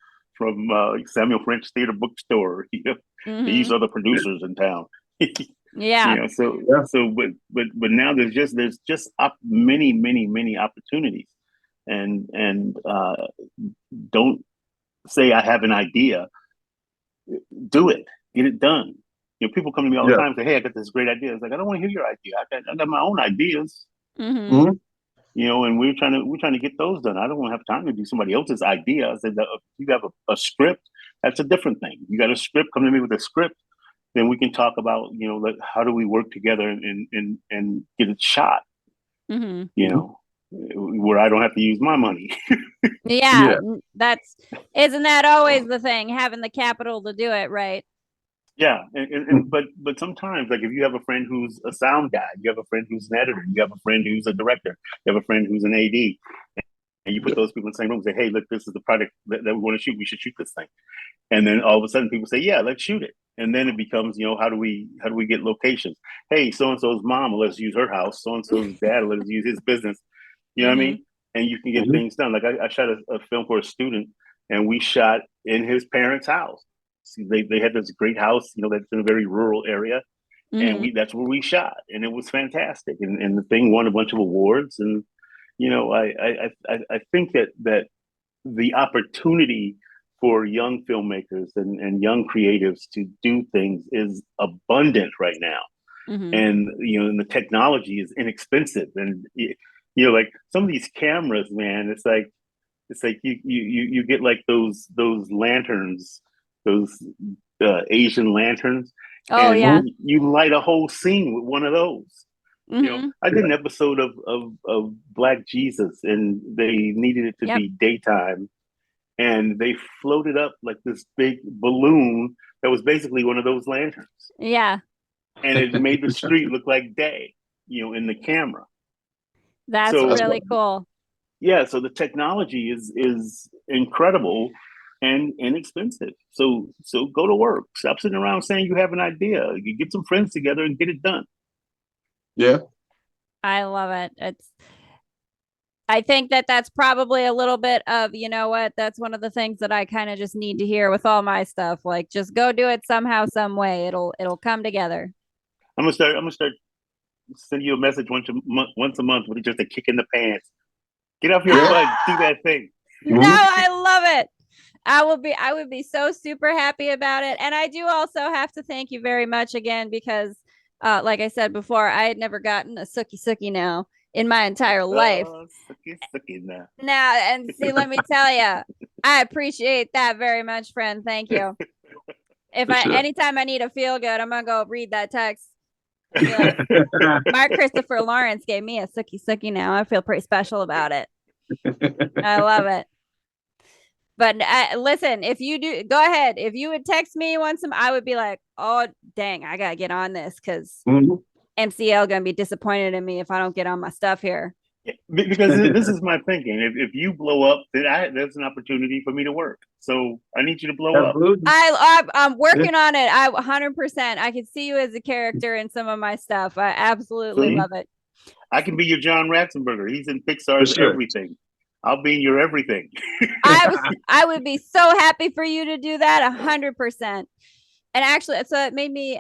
Samuel French Theater Bookstore. They use Hmm. other producers in town. Yeah. So Yeah. but now there's just many opportunities, and don't say I have an idea. Do it, get it done. People come to me all the Yeah. time and say, "Hey, I got this great idea." It's like, I don't want to hear your idea. I got my own ideas. Hmm. Mhm. And we're trying to get those done. I don't want to have time to do somebody else's idea. I said that if you have a script, that's a different thing. You got a script, come to me with a script, then we can talk about, like, how do we work together and get it shot, Hmm. where I don't have to use my money. Yeah. Yeah. Isn't that always the thing, having the capital to do it, right? Yeah, but sometimes, like, if you have a friend who's a sound guy, you have a friend who's an editor, you have a friend who's a director, you have a friend who's an AD, and you put those people in the same room and say, "Hey, look, this is the project that we want to shoot. We should shoot this thing." And then all of a sudden, people say, "Yeah, let's shoot it." And then it becomes, how do we get locations? Hey, so and so's mom, let's use her house. So and so's dad, let's use his business. You know what I Hmm. mean? And you can get Mhm. things done. Like, I shot a film for a student, and we shot in his parents' house. They had this great house, that's in a very rural area, and Hmm. that's where we shot, and it was fantastic. And the thing won a bunch of awards. And I think that the opportunity for young filmmakers and young creatives to do things is abundant right now. Hmm. And the technology is inexpensive. And like, some of these cameras, man, it's like you get like those lanterns, those Asian lanterns, Oh and yeah. you light a whole scene with one of those. Hmm. I did an episode of Black Jesus, and they needed it to Yep. be daytime, and they floated up like this big balloon that was basically one of those lanterns, Yeah. and it made the street look like day, in the camera. That's That's So really what. cool. yeah, so the technology is incredible and inexpensive. So go to work. Stop sitting around saying you have an idea. You get some friends together and get it done. Yeah. I love it. I think that that's probably a little bit of, you know what, that's one of the things that I kind of just need to hear with all my stuff. Like, just go do it somehow, some way. It'll come together. I'm gonna start sending you a message once a month with just a kick in the pants. Get off your Yeah. butt, do that thing. No, Mhm. I love it. I would be so super happy about it. And I do also have to thank you very much again because like I said before, I had never gotten a sookie sookie now in my entire life. Sucky now. Now, and see, let me tell you, I appreciate that very much, friend. Thank you. If For I sure. anytime I need to feel good, I'm gonna go read that text. I'll be like, Mark Christopher Lawrence gave me a sookie sookie now. I feel pretty special about it. I love it. But listen, if you do, go ahead. If you would text me once, I would be like, oh, dang, I got to get on this because Mhm. MCL going to be disappointed in me if I don't get on my stuff here. Because this is my thinking. If you blow up, then there's an opportunity for me to work. So I need you to blow up. Absolutely. I'm working on it. I 100%. I can see you as a character in some of my stuff. I absolutely See, love it. I can be your John Ratzenberger. He's in For Pixar's sure. everything. I'll be in your everything. I would be so happy for you to do that 100%. And actually, so it made me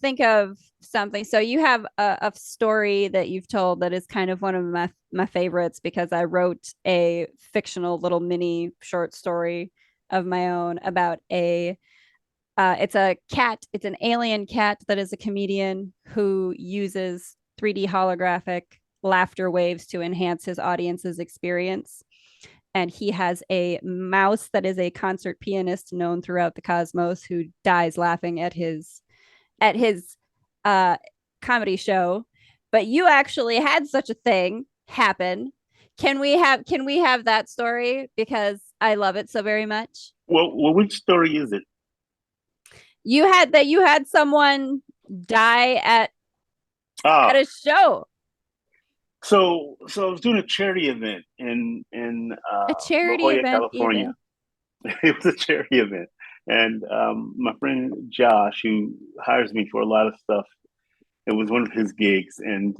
think of something. So you have a story that you've told that is kind of one of my favorites because I wrote a fictional little mini short story of my own about it's a cat. It's an alien cat that is a comedian who uses 3D holographic laughter waves to enhance his audience's experience. And he has a mouse that is a concert pianist known throughout the cosmos who dies laughing at his uh comedy show, but you actually had such a thing happen. Can we have that story, because I love it so very much? Well, which story is it? You had someone die at Ah, a show. so I was doing a charity event in A La charity Jolla, event California. even. It was a charity event, and my friend Josh, who hires me for a lot of stuff, it was one of his gigs, and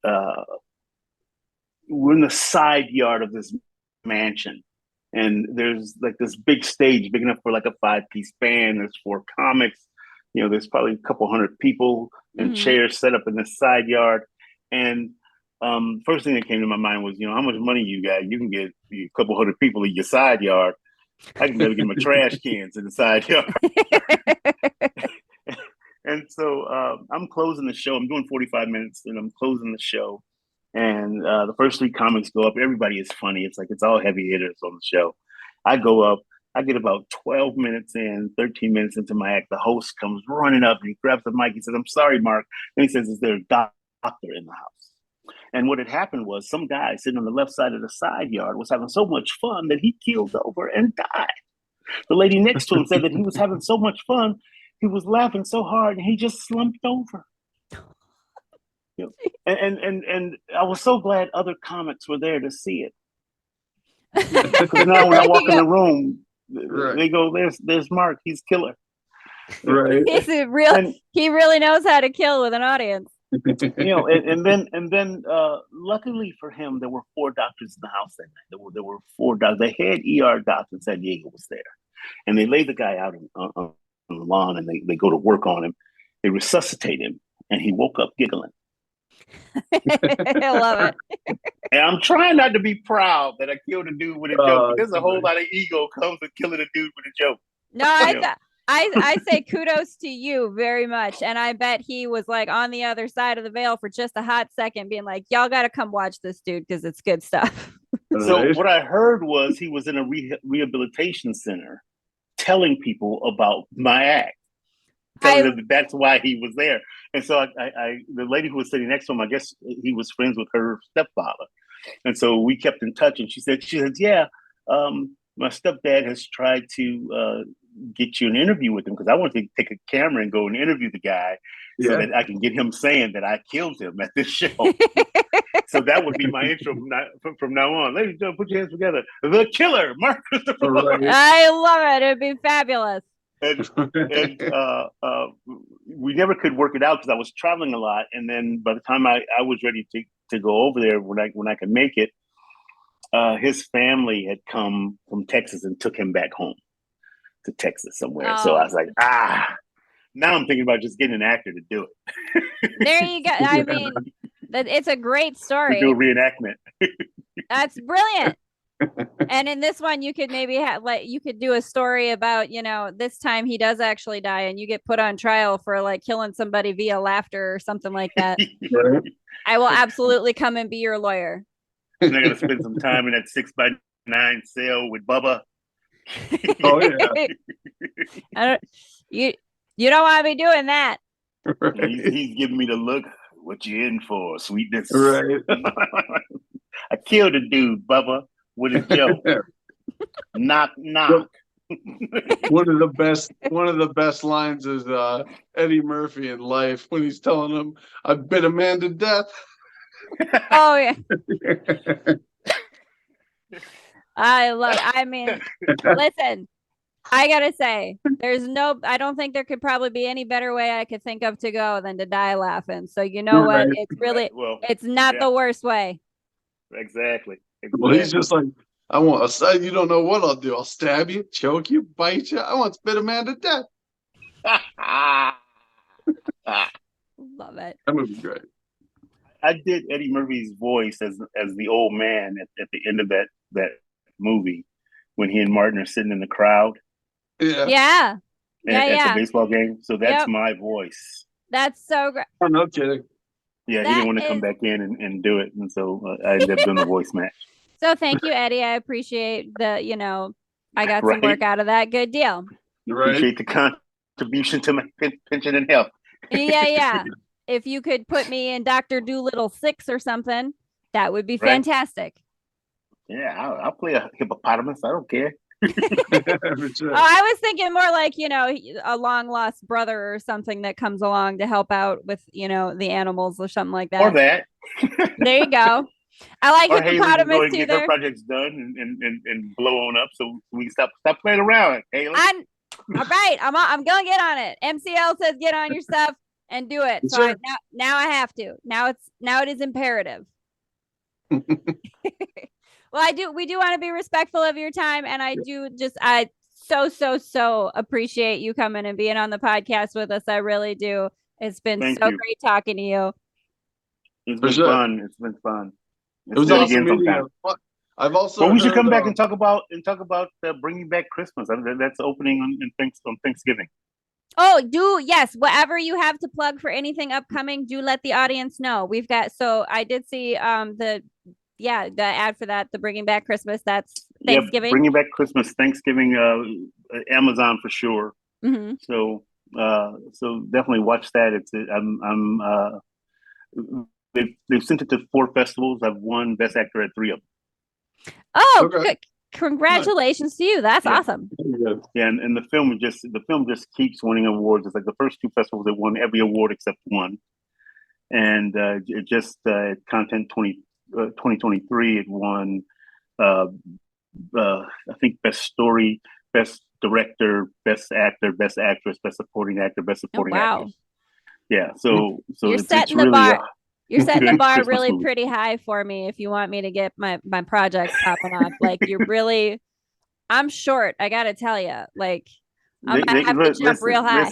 uh, we're in the side yard of this mansion, and there's like this big stage, big enough for like a 5-piece band. There's 4 comics. There's probably a couple hundred people and Mhm. chairs set up in this side yard. And first thing that came to my mind was, how much money you got? You can get a couple hundred people in your side yard. I can barely get my trash cans in the side yard. And so I'm closing the show. I'm doing 45 minutes, and I'm closing the show. And the first 3 comics go up. Everybody is funny. It's all heavy hitters on the show. I go up. I get about 12 minutes in, 13 minutes into my act. The host comes running up and he grabs the mic. He says, "I'm sorry, Mark." And he says, "Is there a doctor in the house?" And what had happened was some guy sitting on the left side of the side yard was having so much fun that he keeled over and died. The lady next to him said that he was having so much fun, he was laughing so hard, and he just slumped over. And I was so glad other comics were there to see it. Because now when I walk in the room, Right. they go, "There's Mark. He's killer." Right. He really knows how to kill with an audience. And then luckily for him, there were 4 doctors in the house that night. There were 4 doctors. The head ER doctor in San Diego was there, and they laid the guy out on the lawn, and they go to work on him. They resuscitate him, and he woke up giggling. I love it. And I'm trying not to be proud that I killed a dude with a joke, but there's a whole lot of ego comes with killing a dude with a joke. No, I say kudos to you very much. And I bet he was like on the other side of the veil for just a hot second, being like, "Y'all got to come watch this dude because it's good stuff." So what I heard was he was in a rehabilitation center telling people about my act, telling them that that's why he was there. And so the lady who was sitting next to him, I guess he was friends with her stepfather. And so we kept in touch, and she said, "Yeah, my stepdad has tried to get you an interview with him, because I want to take a camera and go and interview the guy so that I can get him saying that I killed him at this show." So that would be my intro from now on. Ladies and gentlemen, put your hands together. The killer, Mark Christopher. Right. I love it. It'd be fabulous. And we never could work it out because I was traveling a lot. And then by the time I was ready to go over there, when I could make it, his family had come from Texas and took him back home to Texas somewhere. So I was like, now I'm thinking about just getting an actor to do it. There you go. I mean, it's a great story. Do a reenactment. That's brilliant. And in this one, you could maybe you could do a story about, this time he does actually die and you get put on trial for like killing somebody via laughter or something like that. I will absolutely come and be your lawyer. And I got to spend some time in that 6x9 cell with Bubba. Oh yeah. You don't want to be doing that. Right. He's giving me the look. What you in for, sweetness? Right. I killed a dude, Bubba, with a joke. Knock, knock. One of the best lines is Eddie Murphy in Life when he's telling him, "I bit a man to death." Oh yeah. I mean, listen, I gotta say, I don't think there could probably be any better way I could think of to go than to die laughing. So you know what? It's really, it's not the worst way. Exactly. Well, he's just like, you don't know what I'll do. I'll stab you, choke you, bite you. I want to spit a man to death. Love it. That movie's great. I did Eddie Murphy's voice as the old man at the end of that movie when he and Martin are sitting in the crowd. Yeah. At the baseball game. So that's my voice. That's so great. Oh, no kidding. Yeah, he didn't want to come back in and do it. And so I ended up doing the voice match. So thank you, Eddie. I appreciate I got some work out of that. Good deal. Appreciate the contribution to my pension and health. Yeah. if you could put me in Dr. Doolittle 6 or something, that would be Right. fantastic. Yeah, I'll play a hippopotamus. I don't care. For Oh, sure. I was thinking more like, a long lost brother or something that comes along to help out with, the animals or something like Or that. that. There you go. I like Or Haleigh can go hippopotamus and too get her there. projects done and blow on up so we can stop playing around, Haleigh. All right. I'm gonna get on it. MCL says get on your stuff and do it. So Sure. now I have to. Now it is imperative. Well, we do want to be respectful of your time, and I so appreciate you coming and being on the podcast with us. I really do. It's been Thank so you. great talking to you. It's For been sure. fun. It's been fun. It was do it awesome again meeting sometime. you. I've also Well, we should heard, come back and talk about bringing back Christmas. I mean, that's opening on Thanksgiving. Oh, yes, whatever you have to plug for anything upcoming, do let the audience know. We've got, so I did see the ad for that, the Bringing Back Christmas. That's Thanksgiving. Yeah, bringing back Christmas, Thanksgiving, Amazon for sure. Mm-hmm. So definitely watch that. They've sent it to 4 festivals. I've won Best Actor at 3 of them. Oh, Okay. good. Congratulations to you. That's awesome. Yeah, and the film just keeps winning awards. It's like the first 2 festivals that won every award except one. And it just Content 2023 it won I think Best Story, Best Director, Best Actor, Best Actress, Best Supporting Actor, Best Supporting Actress. Yeah, so You're it's setting really the bar. You're setting the good bar Christmas really movie. pretty high for me if you want me to get my projects popping off. Like I'm short. I gotta tell you, like I have to jump real high.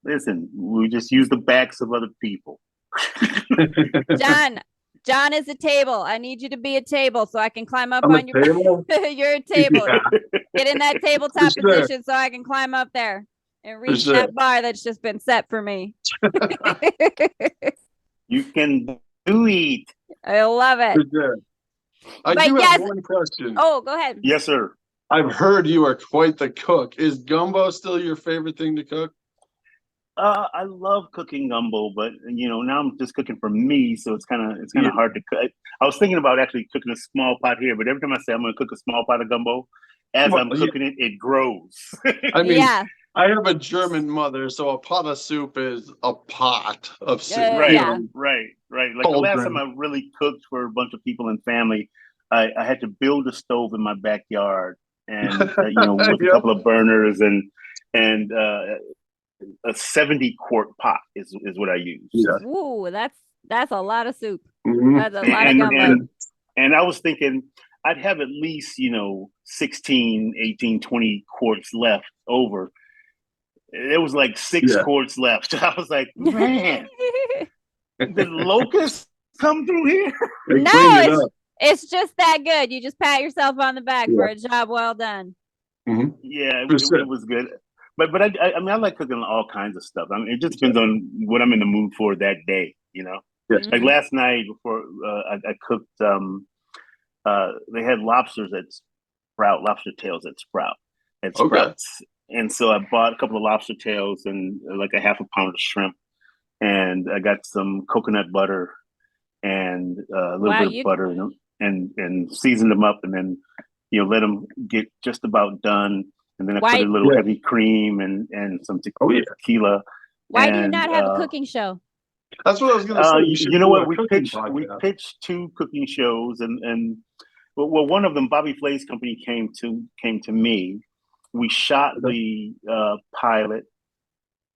Listen. We just use the backs of other people. John is a table. I need you to be a table so I can climb up I'm on your table. you're a table. Yeah. Get in that tabletop For sure. position so I can climb up there and reach sure. that bar that's just been set for me. You can do it. I love it. For sure. I But do yes- have one question. Oh, go ahead. Yes, sir. I've heard you are quite the cook. Is gumbo still your favorite thing to cook? I love cooking gumbo, but now I'm just cooking for me, so it's kind of Yeah. hard to cook. I was thinking about actually cooking a small pot here, but every time I say I'm going to cook a small pot of gumbo, as I'm cooking it grows. I mean, Yeah. I have a German mother, so a pot of soup is a pot of soup. Right, Yeah. right. Like the last time I really cooked for a bunch of people and family, I had to build a stove in my backyard, and with a couple of burners and a 70-quart pot is what I use. Yeah. Ooh, that's a lot of soup. Mhm. That's a lot of gumbo. And I was thinking I'd have at least 16, 18, 20 quarts left over. There was like 6 quarts left. I was like, man, did locusts come through here? No, it's just that good. You just pat yourself on the back for a job well done. Mm-hmm. Yeah, it was good. But I mean, I like cooking all kinds of stuff. I mean, it just depends on what I'm in the mood for that day, Yes. Like last night before I cooked, they had lobsters at Sprout, lobster tails at Sprouts. And so I bought a couple of lobster tails and like a half a pound of shrimp, and I got some coconut butter and a little bit of butter and seasoned them up, and then let them get just about done. And then I put a little heavy cream and some tequila. Why do you not have a cooking show? That's what I was going to say. You know what? We pitched 2 cooking shows, and well, one of them, Bobby Flay's company, came to me. We shot the pilot,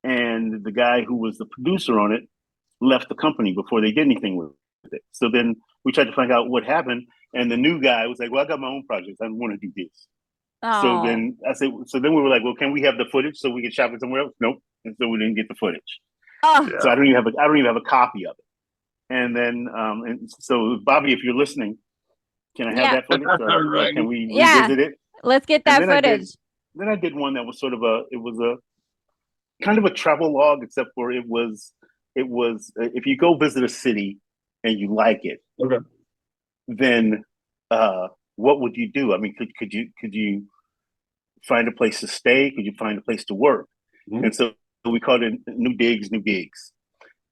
and the guy who was the producer on it left the company before they did anything with it. So then we tried to find out what happened, and the new guy was like, "Well, I got my own projects. I don't want to do this." Oh. So then I said, we were like, "Well, can we have the footage so we can shop it somewhere else?" Nope. And so we didn't get the footage. Oh. So I don't even have a copy of it. And then and so Bobby, if you're listening, can I have that footage? Or can we revisit it? Let's get that footage. Then I did one that was sort of a kind of a travel log, except for it was if you go visit a city and you like it, then what would you do? I mean, could you find a place to stay? Could you find a place to work? Mm-hmm. And so we called it New Digs, New Gigs.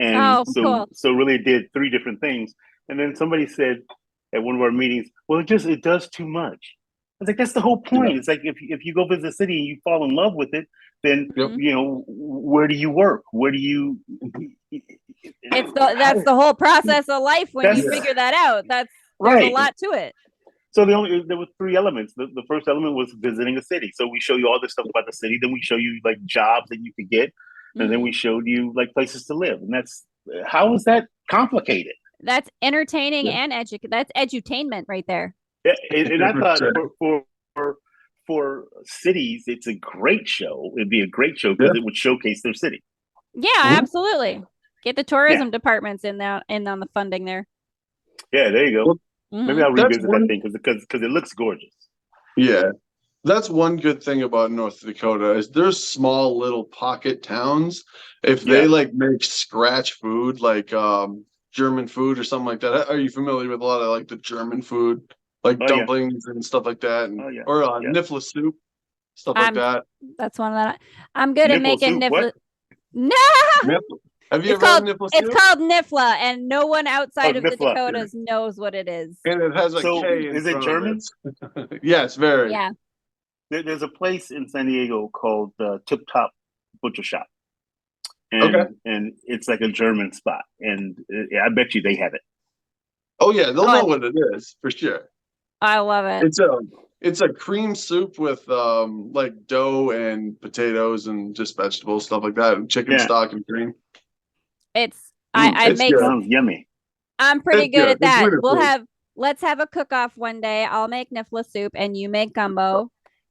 And Oh, cool. so really it did three different things. And then somebody said at one of our meetings, well, it does too much. I was like, that's the whole point. Yeah. It's like if you go visit a city and you fall in love with it, then Yep. where do you work? Where do you? That's the whole process of life when you That's- figure that out. There's Right. a lot to it. So there were three elements. The first element was visiting a city. So we show you all this stuff about the city. Then we show you like jobs that you could get, and then we showed you like places to live. And how is that complicated? That's entertaining and that's edutainment right there. Yeah, and I thought for cities, it's a great show. It'd be a great show because it would showcase their city. Yeah, absolutely. Get the tourism departments in on the funding there. Yeah, there you go. Well, maybe I'll revisit that thing because it looks gorgeous. Yeah. That's one good thing about North Dakota is there's small little pocket towns. If they like make scratch food, like German food or something like that. Are you familiar with a lot of like the German food, like dumplings and stuff like that, or nifla soup, stuff like that? That's one that I'm good at making nifla. No, have you ever had nifla soup? It's called nifla, and no one outside of the Dakotas knows what it is. And it has a K in is it German? Yes, very. Yeah. There's a place in San Diego called Tip Top Butcher Shop. And it's like a German spot, and I bet you they have it. Oh yeah, they'll know what it is for sure. I love it. It's a cream soup with like dough and potatoes and just vegetables, stuff like that, and chicken stock and cream. Sounds yummy. I'm pretty good at that. Let's have a cook-off one day. I'll make nifla soup and you make gumbo,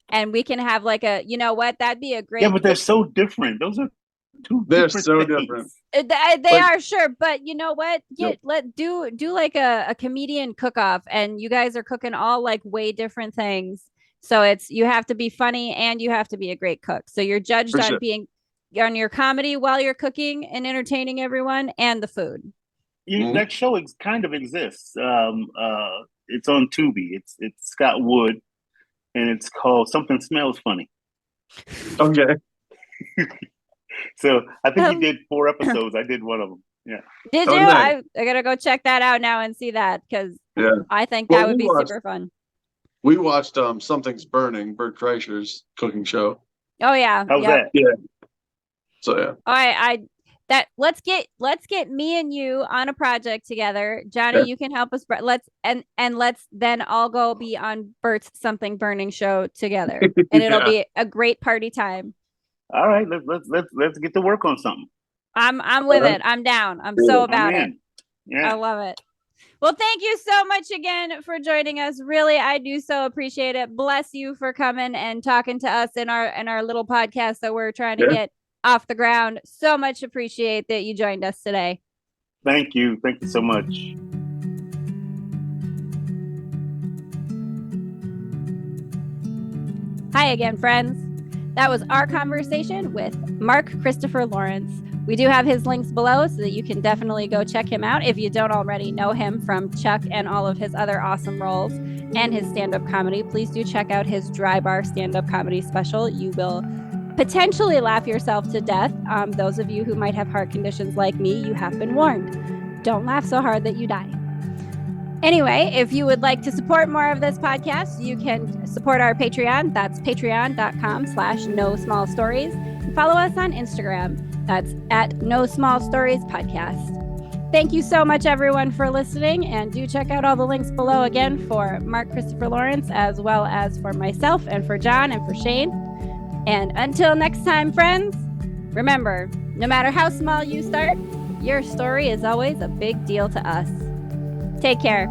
and we can have like that'd be a great. Yeah, but they're so different. Those are they're so different. They are, sure, but you know what? Let do like a comedian cook-off, and you guys are cooking all like way different things. So you have to be funny and you have to be a great cook. So you're judged on being on your comedy while you're cooking and entertaining everyone and the food. That show kind of exists. It's on Tubi. It's Scott Wood, and it's called Something Smells Funny. Okay. So I think he did 4 episodes. I did one of them. Yeah. Did you? Nice. I gotta go check that out now and see that because I think that would be super fun. We watched Something's Burning, Bert Kreischer's cooking show. Oh yeah. How's that? Yeah. So yeah. Let's get me and you on a project together. Johnny, you can help us. Let's then all go be on Bert's Something Burning show together, and it'll be a great party time. All right, let's get to work on something. I'm with it. I'm down. I'm so about it. Yeah. I love it. Well, thank you so much again for joining us. Really, I do so appreciate it. Bless you for coming and talking to us in our little podcast that we're trying to get off the ground. So much appreciate that you joined us today. Thank you. Thank you so much. Hi again, friends. That was our conversation with Mark Christopher Lawrence. We do have his links below so that you can definitely go check him out if you don't already know him from Chuck and all of his other awesome roles and his stand-up comedy. Please do check out his Dry Bar stand-up comedy special. You will potentially laugh yourself to death. Those of you who might have heart conditions like me, you have been warned. Don't laugh so hard that you die. Anyway, if you would like to support more of this podcast, you can support our Patreon. That's patreon.com/NoSmallStories. And follow us on Instagram. That's at No Small Stories Podcast. Thank you so much, everyone, for listening. And do check out all the links below again for Mark Christopher Lawrence, as well as for myself and for John and for Shane. And until next time, friends, remember, no matter how small you start, your story is always a big deal to us. Take care.